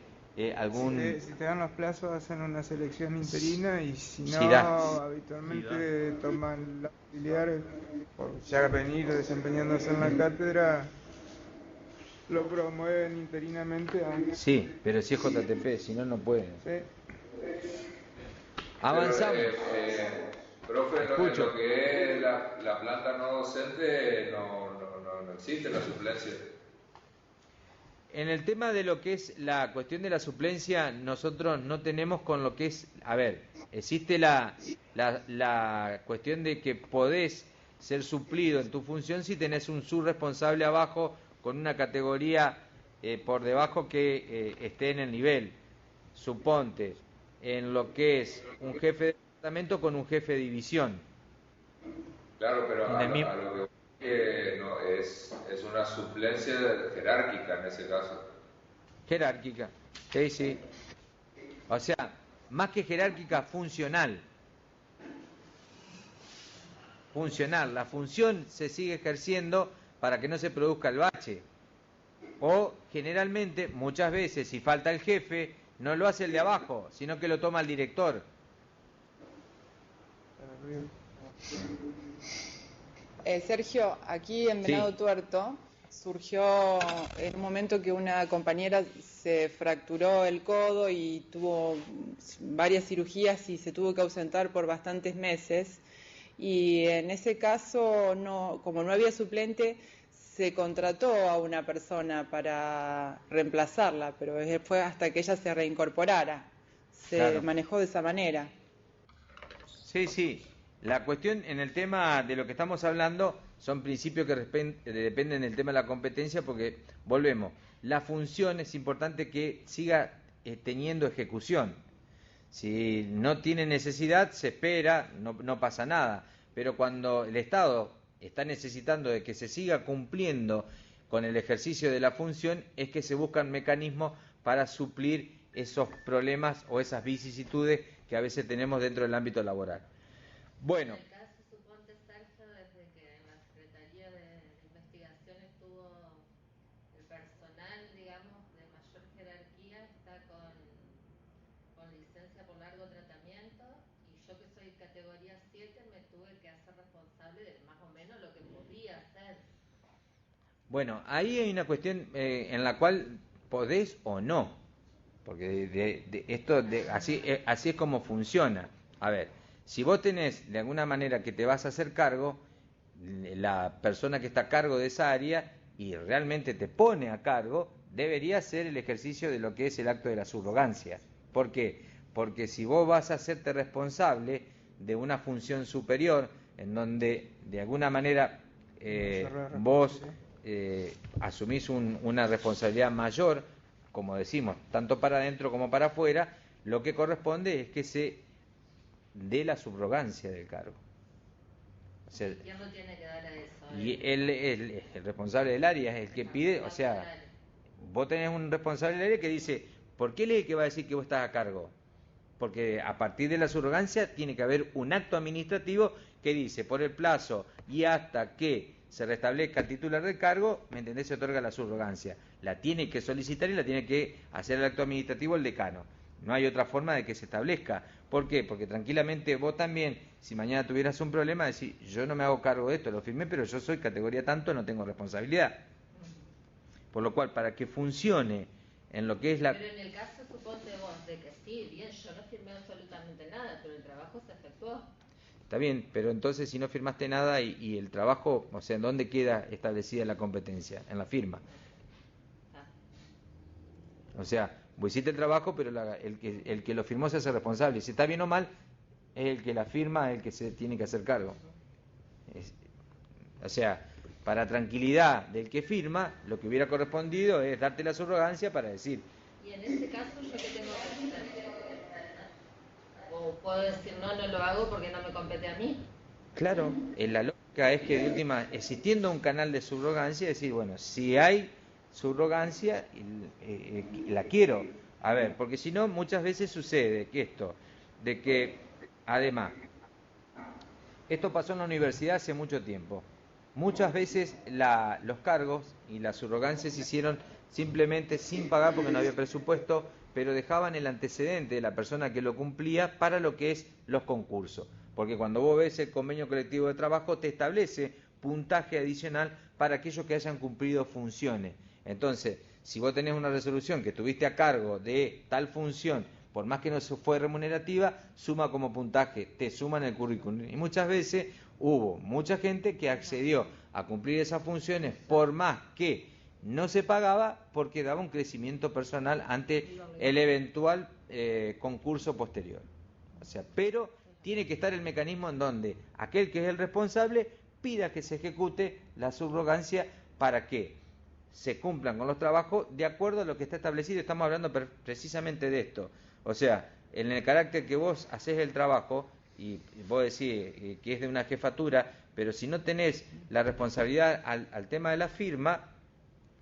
algún... Si te dan los plazos, hacen una selección interina y si no, habitualmente toman los auxiliares por ya venir desempeñándose en la cátedra, lo promueven interinamente. Sí, pero si es JTP, si no, no pueden. Sí. Avanzamos. Profe, lo que es la planta no docente no existe la suplencia. En el tema de lo que es la cuestión de la suplencia, nosotros no tenemos con lo que es... A ver, existe la cuestión de que podés ser suplido en tu función si tenés un subresponsable abajo con una categoría por debajo que esté en el nivel. Suponte, en lo que es un jefe de departamento con un jefe de división. Claro, pero a lo que no es suplencia jerárquica en ese caso. Jerárquica, sí. O sea, más que jerárquica, funcional. Funcional. La función se sigue ejerciendo para que no se produzca el bache. O generalmente, muchas veces, si falta el jefe, no lo hace el de abajo, sino que lo toma el director. Sergio, aquí en Venado Tuerto surgió en un momento que una compañera se fracturó el codo y tuvo varias cirugías y se tuvo que ausentar por bastantes meses. Y en ese caso, como no había suplente, se contrató a una persona para reemplazarla, pero fue hasta que ella se reincorporara. Se manejó de esa manera. Sí. La cuestión en el tema de lo que estamos hablando son principios que dependen del tema de la competencia, porque, volvemos, la función es importante que siga teniendo ejecución. Si no tiene necesidad, se espera, no pasa nada. Pero cuando el Estado está necesitando de que se siga cumpliendo con el ejercicio de la función, es que se buscan mecanismos para suplir esos problemas o esas vicisitudes que a veces tenemos dentro del ámbito laboral. Bueno. En el caso, suponte, Sergio, desde que en la Secretaría de Investigación estuvo el personal, digamos, de mayor jerarquía, está con licencia por largo tratamiento, y yo que soy categoría 7 me tuve que hacer responsable de más o menos lo que podía hacer. Bueno, ahí hay una cuestión en la cual podés o no, porque así es como funciona. A ver, si vos tenés de alguna manera que te vas a hacer cargo, la persona que está a cargo de esa área y realmente te pone a cargo, debería hacer el ejercicio de lo que es el acto de la subrogancia. ¿Por qué? Porque si vos vas a hacerte responsable de una función superior, en donde de alguna manera vos asumís una responsabilidad mayor, como decimos, tanto para adentro como para afuera, lo que corresponde es que se dé la subrogancia del cargo. O sea, ¿Quién no tiene que dar a eso? Y el responsable del área es el que pide, o sea, vos tenés un responsable del área que dice, ¿por qué él es el que va a decir que vos estás a cargo? Porque a partir de la subrogancia tiene que haber un acto administrativo que dice, por el plazo y hasta que se restablezca el titular del cargo, ¿me entendés? Se otorga la subrogancia. La tiene que solicitar y la tiene que hacer el acto administrativo el decano. No hay otra forma de que se establezca. ¿Por qué? Porque tranquilamente vos también, si mañana tuvieras un problema, decís, yo no me hago cargo de esto, lo firmé, pero yo soy categoría tanto, no tengo responsabilidad. Por lo cual, para que funcione en lo que es la... Pero en el caso, suponte vos, de que sí, bien, yo no firmé absolutamente nada, pero el trabajo se efectuó. Está bien, pero entonces si no firmaste nada y el trabajo, o sea, ¿en dónde queda establecida la competencia? En la firma. O sea, vos hiciste el trabajo, pero el que lo firmó se hace responsable. Si está bien o mal, es el que la firma, el que se tiene que hacer cargo. O sea, para tranquilidad del que firma, lo que hubiera correspondido es darte la subrogancia para decir... Y en este caso, ¿yo qué tengo que hacer? ¿O puedo decir, no lo hago porque no me compete a mí? Claro, la lógica es que de última, existiendo un canal de subrogancia, decir, bueno, si hay subrogancia, la quiero. A ver, porque si no, muchas veces sucede que además, esto pasó en la universidad hace mucho tiempo. Muchas veces los cargos y las subrogancias se hicieron simplemente sin pagar porque no había presupuesto, pero dejaban el antecedente de la persona que lo cumplía para lo que es los concursos. Porque cuando vos ves el convenio colectivo de trabajo, te establece puntaje adicional para aquellos que hayan cumplido funciones. Entonces, si vos tenés una resolución que estuviste a cargo de tal función, por más que no fue remunerativa, suma como puntaje, te suman el currículum. Y muchas veces hubo mucha gente que accedió a cumplir esas funciones por más que no se pagaba, porque daba un crecimiento personal ante el eventual concurso posterior. O sea, pero tiene que estar el mecanismo en donde aquel que es el responsable pida que se ejecute la subrogancia para que se cumplan con los trabajos de acuerdo a lo que está establecido. Estamos hablando precisamente de esto. O sea, en el carácter que vos haces el trabajo, y vos decís que es de una jefatura, pero si no tenés la responsabilidad al tema de la firma,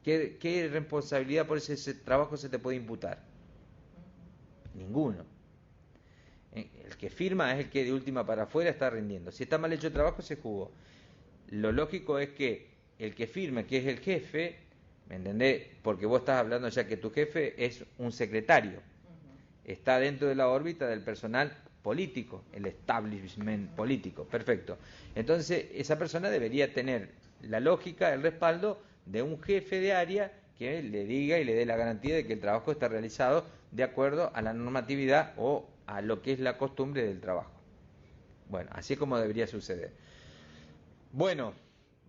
¿Qué responsabilidad por ese trabajo se te puede imputar? Ninguno. El que firma es el que de última para afuera está rindiendo. Si está mal hecho el trabajo, se jugó. Lo lógico es que el que firme, que es el jefe, ¿me entendés? Porque vos estás hablando ya que tu jefe es un secretario. Está dentro de la órbita del personal político, el establishment político. Perfecto. Entonces, esa persona debería tener la lógica, el respaldo de un jefe de área que le diga y le dé la garantía de que el trabajo está realizado de acuerdo a la normatividad o a lo que es la costumbre del trabajo. Bueno, así es como debería suceder. Bueno,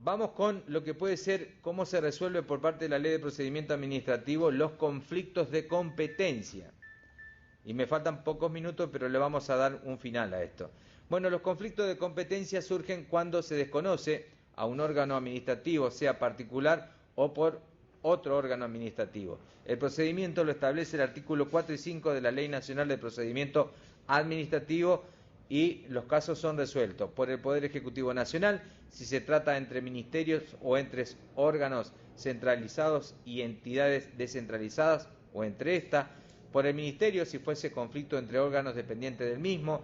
vamos con lo que puede ser cómo se resuelve por parte de la Ley de Procedimiento Administrativo los conflictos de competencia. Y me faltan pocos minutos, pero le vamos a dar un final a esto. Bueno, los conflictos de competencia surgen cuando se desconoce a un órgano administrativo, sea particular o por otro órgano administrativo. El procedimiento lo establece el artículo 4 y 5 de la Ley Nacional de Procedimiento Administrativo y los casos son resueltos por el Poder Ejecutivo Nacional si se trata entre ministerios o entre órganos centralizados y entidades descentralizadas o entre estas, por el Ministerio si fuese conflicto entre órganos dependientes del mismo,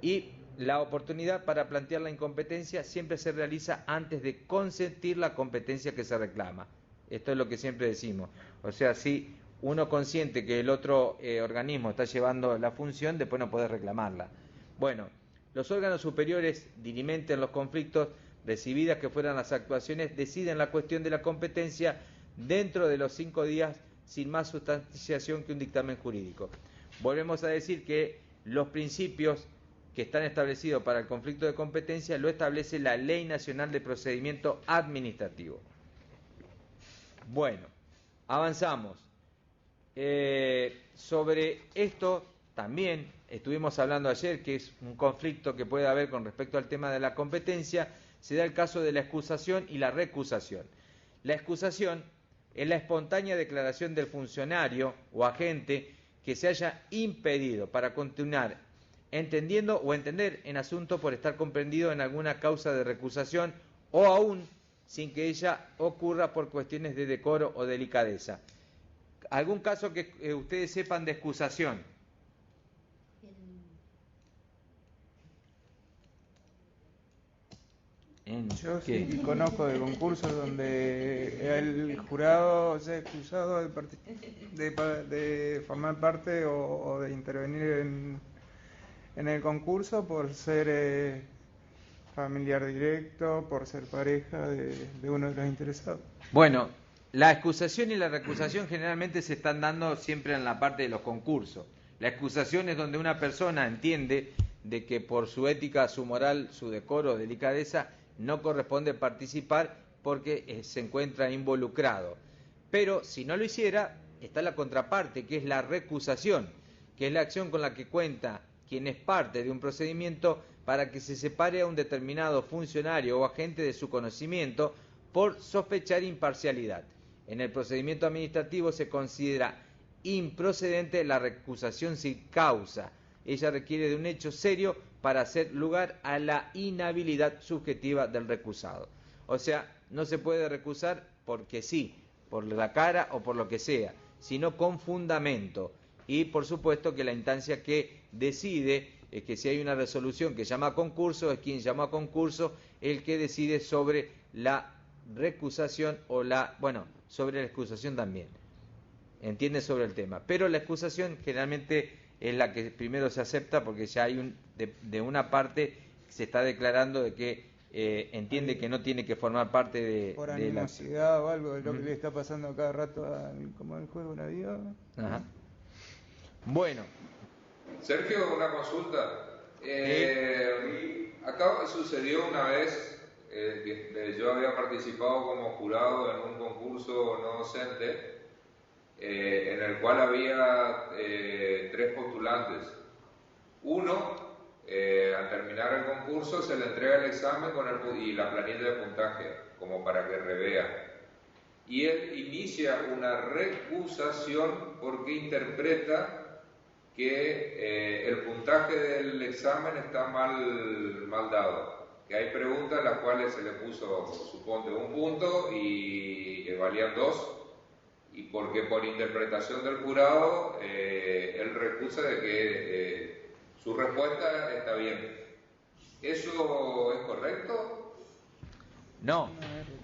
y la oportunidad para plantear la incompetencia siempre se realiza antes de consentir la competencia que se reclama. Esto es lo que siempre decimos. O sea, si uno consiente que el otro organismo está llevando la función, después no puede reclamarla. Bueno, los órganos superiores dirimenten los conflictos, recibidas que fueran las actuaciones, deciden la cuestión de la competencia dentro de los 5 días sin más sustanciación que un dictamen jurídico. Volvemos a decir que los principios que están establecidos para el conflicto de competencia lo establece la Ley Nacional de Procedimiento Administrativo. Bueno, avanzamos. Sobre esto también estuvimos hablando ayer, que es un conflicto que puede haber con respecto al tema de la competencia, se da el caso de la excusación y la recusación. La excusación es la espontánea declaración del funcionario o agente que se haya impedido para continuar entendiendo o entender en asunto por estar comprendido en alguna causa de recusación o aún sin que ella ocurra por cuestiones de decoro o delicadeza. ¿Algún caso que ustedes sepan de excusación? Yo sí conozco de concursos donde el jurado se ha excusado de formar parte o de intervenir en el concurso por ser familiar directo, por ser pareja de uno de los interesados. Bueno, la excusación y la recusación generalmente se están dando siempre en la parte de los concursos. La excusación es donde una persona entiende de que por su ética, su moral, su decoro o delicadeza no corresponde participar porque se encuentra involucrado. Pero si no lo hiciera, está la contraparte, que es la recusación, que es la acción con la que cuenta quien es parte de un procedimiento para que se separe a un determinado funcionario o agente de su conocimiento por sospechar imparcialidad. En el procedimiento administrativo se considera improcedente la recusación sin causa. Ella requiere de un hecho serio para hacer lugar a la inhabilidad subjetiva del recusado. O sea, no se puede recusar porque sí, por la cara o por lo que sea, sino con fundamento. Y por supuesto que la instancia que decide es que si hay una resolución que llama a concurso, es quien llama a concurso el que decide sobre la recusación o sobre la excusación también. Entiende sobre el tema. Pero la excusación generalmente es la que primero se acepta porque ya hay de una parte se está declarando de que entiende que no tiene que formar parte de... Por animosidad o algo de lo que le está pasando a cada rato como el juego de la vida. Ajá. Bueno. Sergio, una consulta. Acá sucedió una vez, yo había participado como jurado en un concurso no docente, en el cual había 3 postulantes. Uno, al terminar el concurso, se le entrega el examen y la planilla de puntaje, como para que revea. Y él inicia una recusación porque interpreta que el puntaje del examen está mal dado. Que hay preguntas en las cuales se le puso, suponte, 1 punto y valían 2. y porque por interpretación del jurado él recusa de que su respuesta está bien. ¿Eso es correcto? No,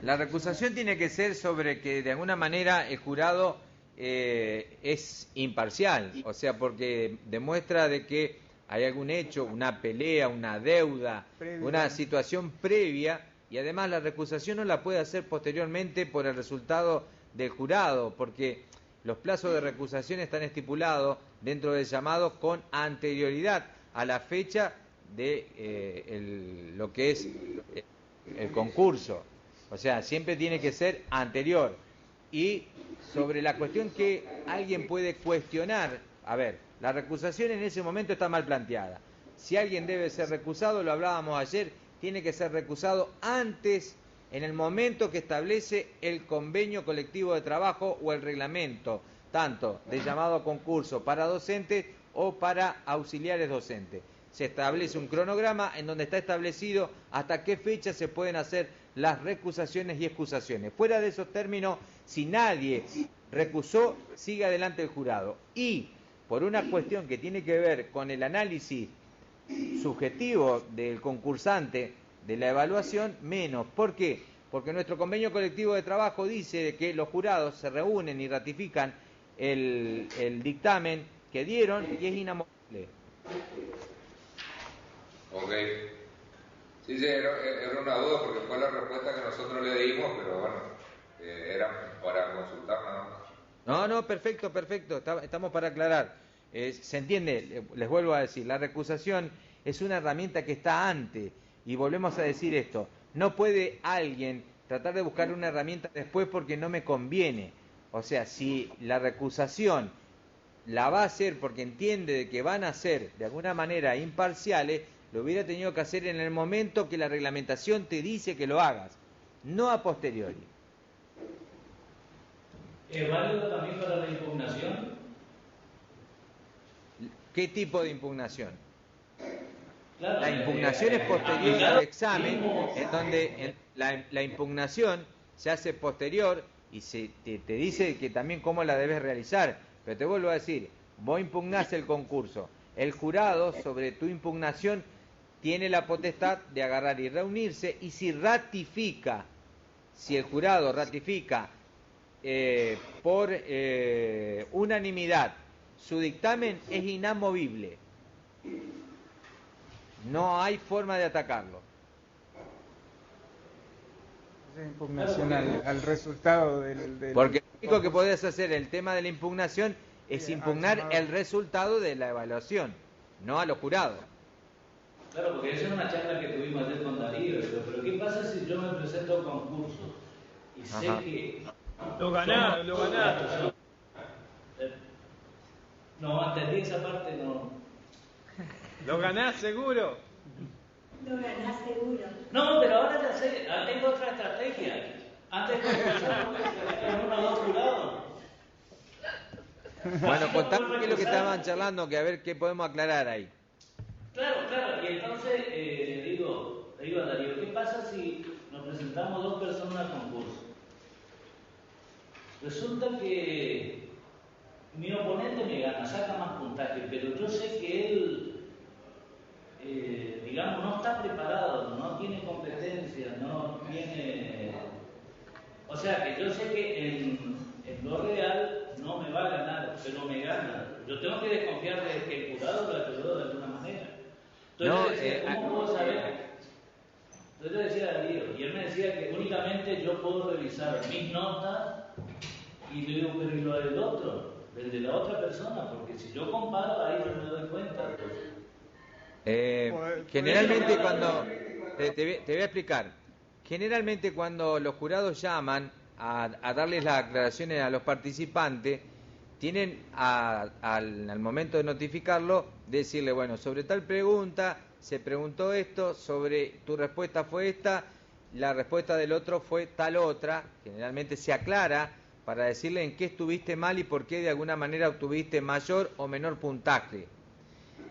la recusación tiene que ser sobre que de alguna manera el jurado es imparcial, o sea, porque demuestra de que hay algún hecho, una pelea, una deuda, una situación previa, y además la recusación no la puede hacer posteriormente por el resultado del jurado, porque los plazos de recusación están estipulados dentro del llamado con anterioridad a la fecha de lo que es el concurso. O sea, siempre tiene que ser anterior. Y sobre la cuestión que alguien puede cuestionar, a ver, la recusación en ese momento está mal planteada. Si alguien debe ser recusado, lo hablábamos ayer, tiene que ser recusado antes, en el momento que establece el convenio colectivo de trabajo o el reglamento, tanto de llamado concurso para docentes o para auxiliares docentes. Se establece un cronograma en donde está establecido hasta qué fecha se pueden hacer las recusaciones y excusaciones. Fuera de esos términos, si nadie recusó, sigue adelante el jurado. Y por una cuestión que tiene que ver con el análisis subjetivo del concursante de la evaluación, menos. ¿Por qué? Porque nuestro convenio colectivo de trabajo dice que los jurados se reúnen y ratifican el dictamen que dieron y es inamovible. Ok. Sí, era una duda porque fue la respuesta que nosotros le dimos, pero bueno, era para consultarla, ¿no? No, perfecto, estamos para aclarar. Se entiende, les vuelvo a decir, la recusación es una herramienta que está antes, y volvemos a decir esto, no puede alguien tratar de buscar una herramienta después porque no me conviene. O sea, si la recusación la va a hacer porque entiende de que van a ser de alguna manera imparciales, lo hubiera tenido que hacer en el momento que la reglamentación te dice que lo hagas, no a posteriori. ¿Es válido también para la impugnación? ¿Qué tipo de impugnación? Claro, la impugnación es posterior al examen, en donde la impugnación se hace posterior y te dice que también cómo la debes realizar. Pero te vuelvo a decir, vos impugnás el concurso, el jurado sobre tu impugnación tiene la potestad de agarrar y reunirse, y si el jurado ratifica por unanimidad su dictamen, es inamovible. No hay forma de atacarlo. Es impugnación al resultado del... Porque lo único que podés hacer el tema de la impugnación es impugnar el resultado de la evaluación, no a los jurados. Claro, porque esa es una charla que tuvimos ayer con Darío, pero ¿qué pasa si yo me presento a concurso y sé que... Lo ganás. No, entendí esa parte, no. Lo ganás seguro. Lo ganás seguro. No, pero ahora ya sé, tengo otra estrategia. Antes de concursar, con uno o dos jurados. Bueno, contame qué es lo que estaban charlando, que a ver qué podemos aclarar ahí. Claro, y entonces le digo a Darío, ¿qué pasa si nos presentamos dos personas a concurso? Resulta que mi oponente me gana, saca más puntaje, pero yo sé que él, digamos, no está preparado, no tiene competencia, no tiene... O sea, que yo sé que en lo real no me va a ganar, pero me gana. Yo tengo que desconfiar de que el jurado lo ayudó de alguna manera. Entonces, ¿cómo puedo saber? Entonces yo decía a Darío, y él me decía que únicamente yo puedo revisar mis notas, y le digo, pero ¿y lo del otro? Del de la otra persona, porque si yo comparo, ahí yo me doy cuenta. Generalmente cuando... Te voy a explicar. Generalmente cuando los jurados llaman a darles las aclaraciones a los participantes, tienen al momento de notificarlo, decirle, bueno, sobre tal pregunta se preguntó esto, sobre tu respuesta fue esta, la respuesta del otro fue tal otra. Generalmente se aclara para decirle en qué estuviste mal y por qué de alguna manera obtuviste mayor o menor puntaje.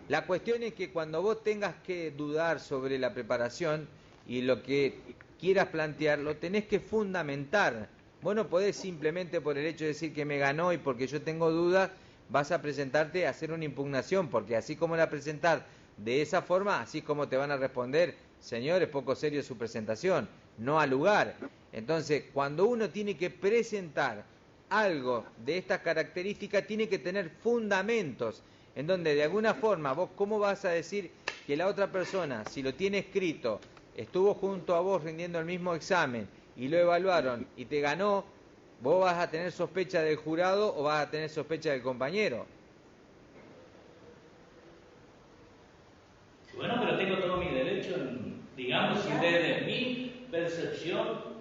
La cuestión es que cuando vos tengas que dudar sobre la preparación y lo que quieras plantear, lo tenés que fundamentar Vos no podés simplemente por el hecho de decir que me ganó y porque yo tengo dudas, vas a presentarte a hacer una impugnación, porque así como la presentás de esa forma, así es como te van a responder, señor, es poco serio su presentación, no al lugar. Entonces, cuando uno tiene que presentar algo de estas características, tiene que tener fundamentos, en donde de alguna forma vos, ¿cómo vas a decir que la otra persona, si lo tiene escrito, estuvo junto a vos rindiendo el mismo examen y lo evaluaron y te ganó, vos vas a tener sospecha del jurado o vas a tener sospecha del compañero? Bueno, pero tengo todo mi derecho, digamos, si desde mi percepción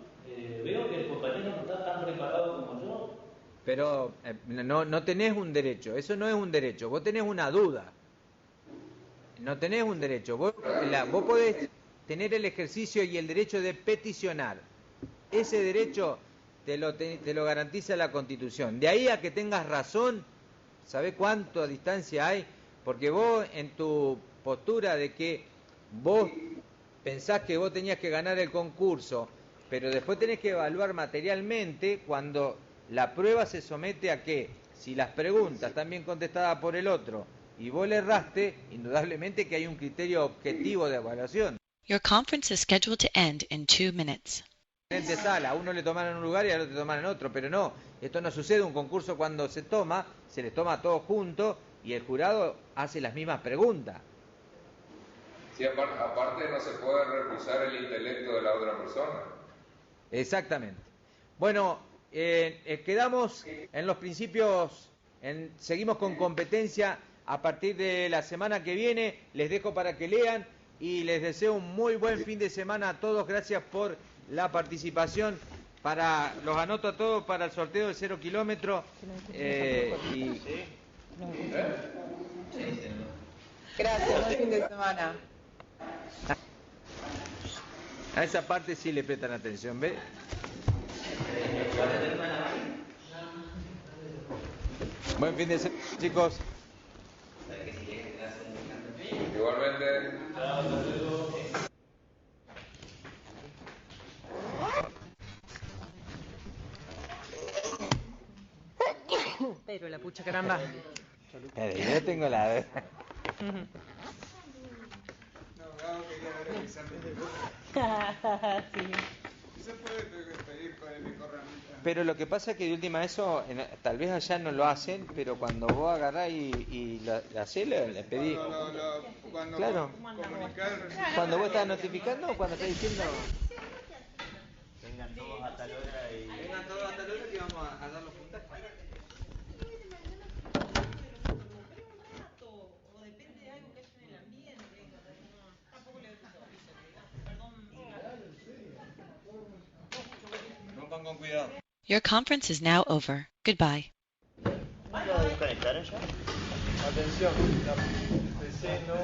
veo que el compañero no está tan preparado como yo. Pero no tenés un derecho, eso no es un derecho, vos tenés una duda. No tenés un derecho, vos podés tener el ejercicio y el derecho de peticionar. Ese derecho te lo garantiza la Constitución. De ahí a que tengas razón, ¿sabés cuánto a distancia hay? Porque vos en tu postura de que vos pensás que vos tenías que ganar el concurso, pero después tenés que evaluar materialmente cuando la prueba se somete a que, si las preguntas están bien contestadas por el otro y vos le erraste, indudablemente que hay un criterio objetivo de evaluación. Your conference is scheduled to end in 2 minutes. Sala, a uno le toman en un lugar y al otro le toman en otro, pero no, esto no sucede. Un concurso cuando se les toma a todos juntos y el jurado hace las mismas preguntas. Sí, aparte no se puede recusar el intelecto de la otra persona. Exactamente. Bueno, quedamos en los principios, seguimos con competencia a partir de la semana que viene. Les dejo para que lean y les deseo un muy buen fin de semana a todos. Gracias por la participación. Los anoto a todos para el sorteo de 0 kilómetros. Gracias, buen fin de semana. A esa parte sí le prestan atención, ¿ves? Buen fin de semana, chicos. Igualmente. Pero la pucha caramba. Yo tengo la... Pero lo que pasa es que de última eso, tal vez allá no lo hacen, pero cuando vos agarrás y la hacés, le pedís... Claro, cuando vos estás notificando o cuando estás diciendo... Vengan todos a tal hora y... Vengan todos a tal hora que vamos a dar los puntajes. Con cuidado. Your conference is now over. Goodbye. ¿Lo desconectaron ya? Atención, la PC no...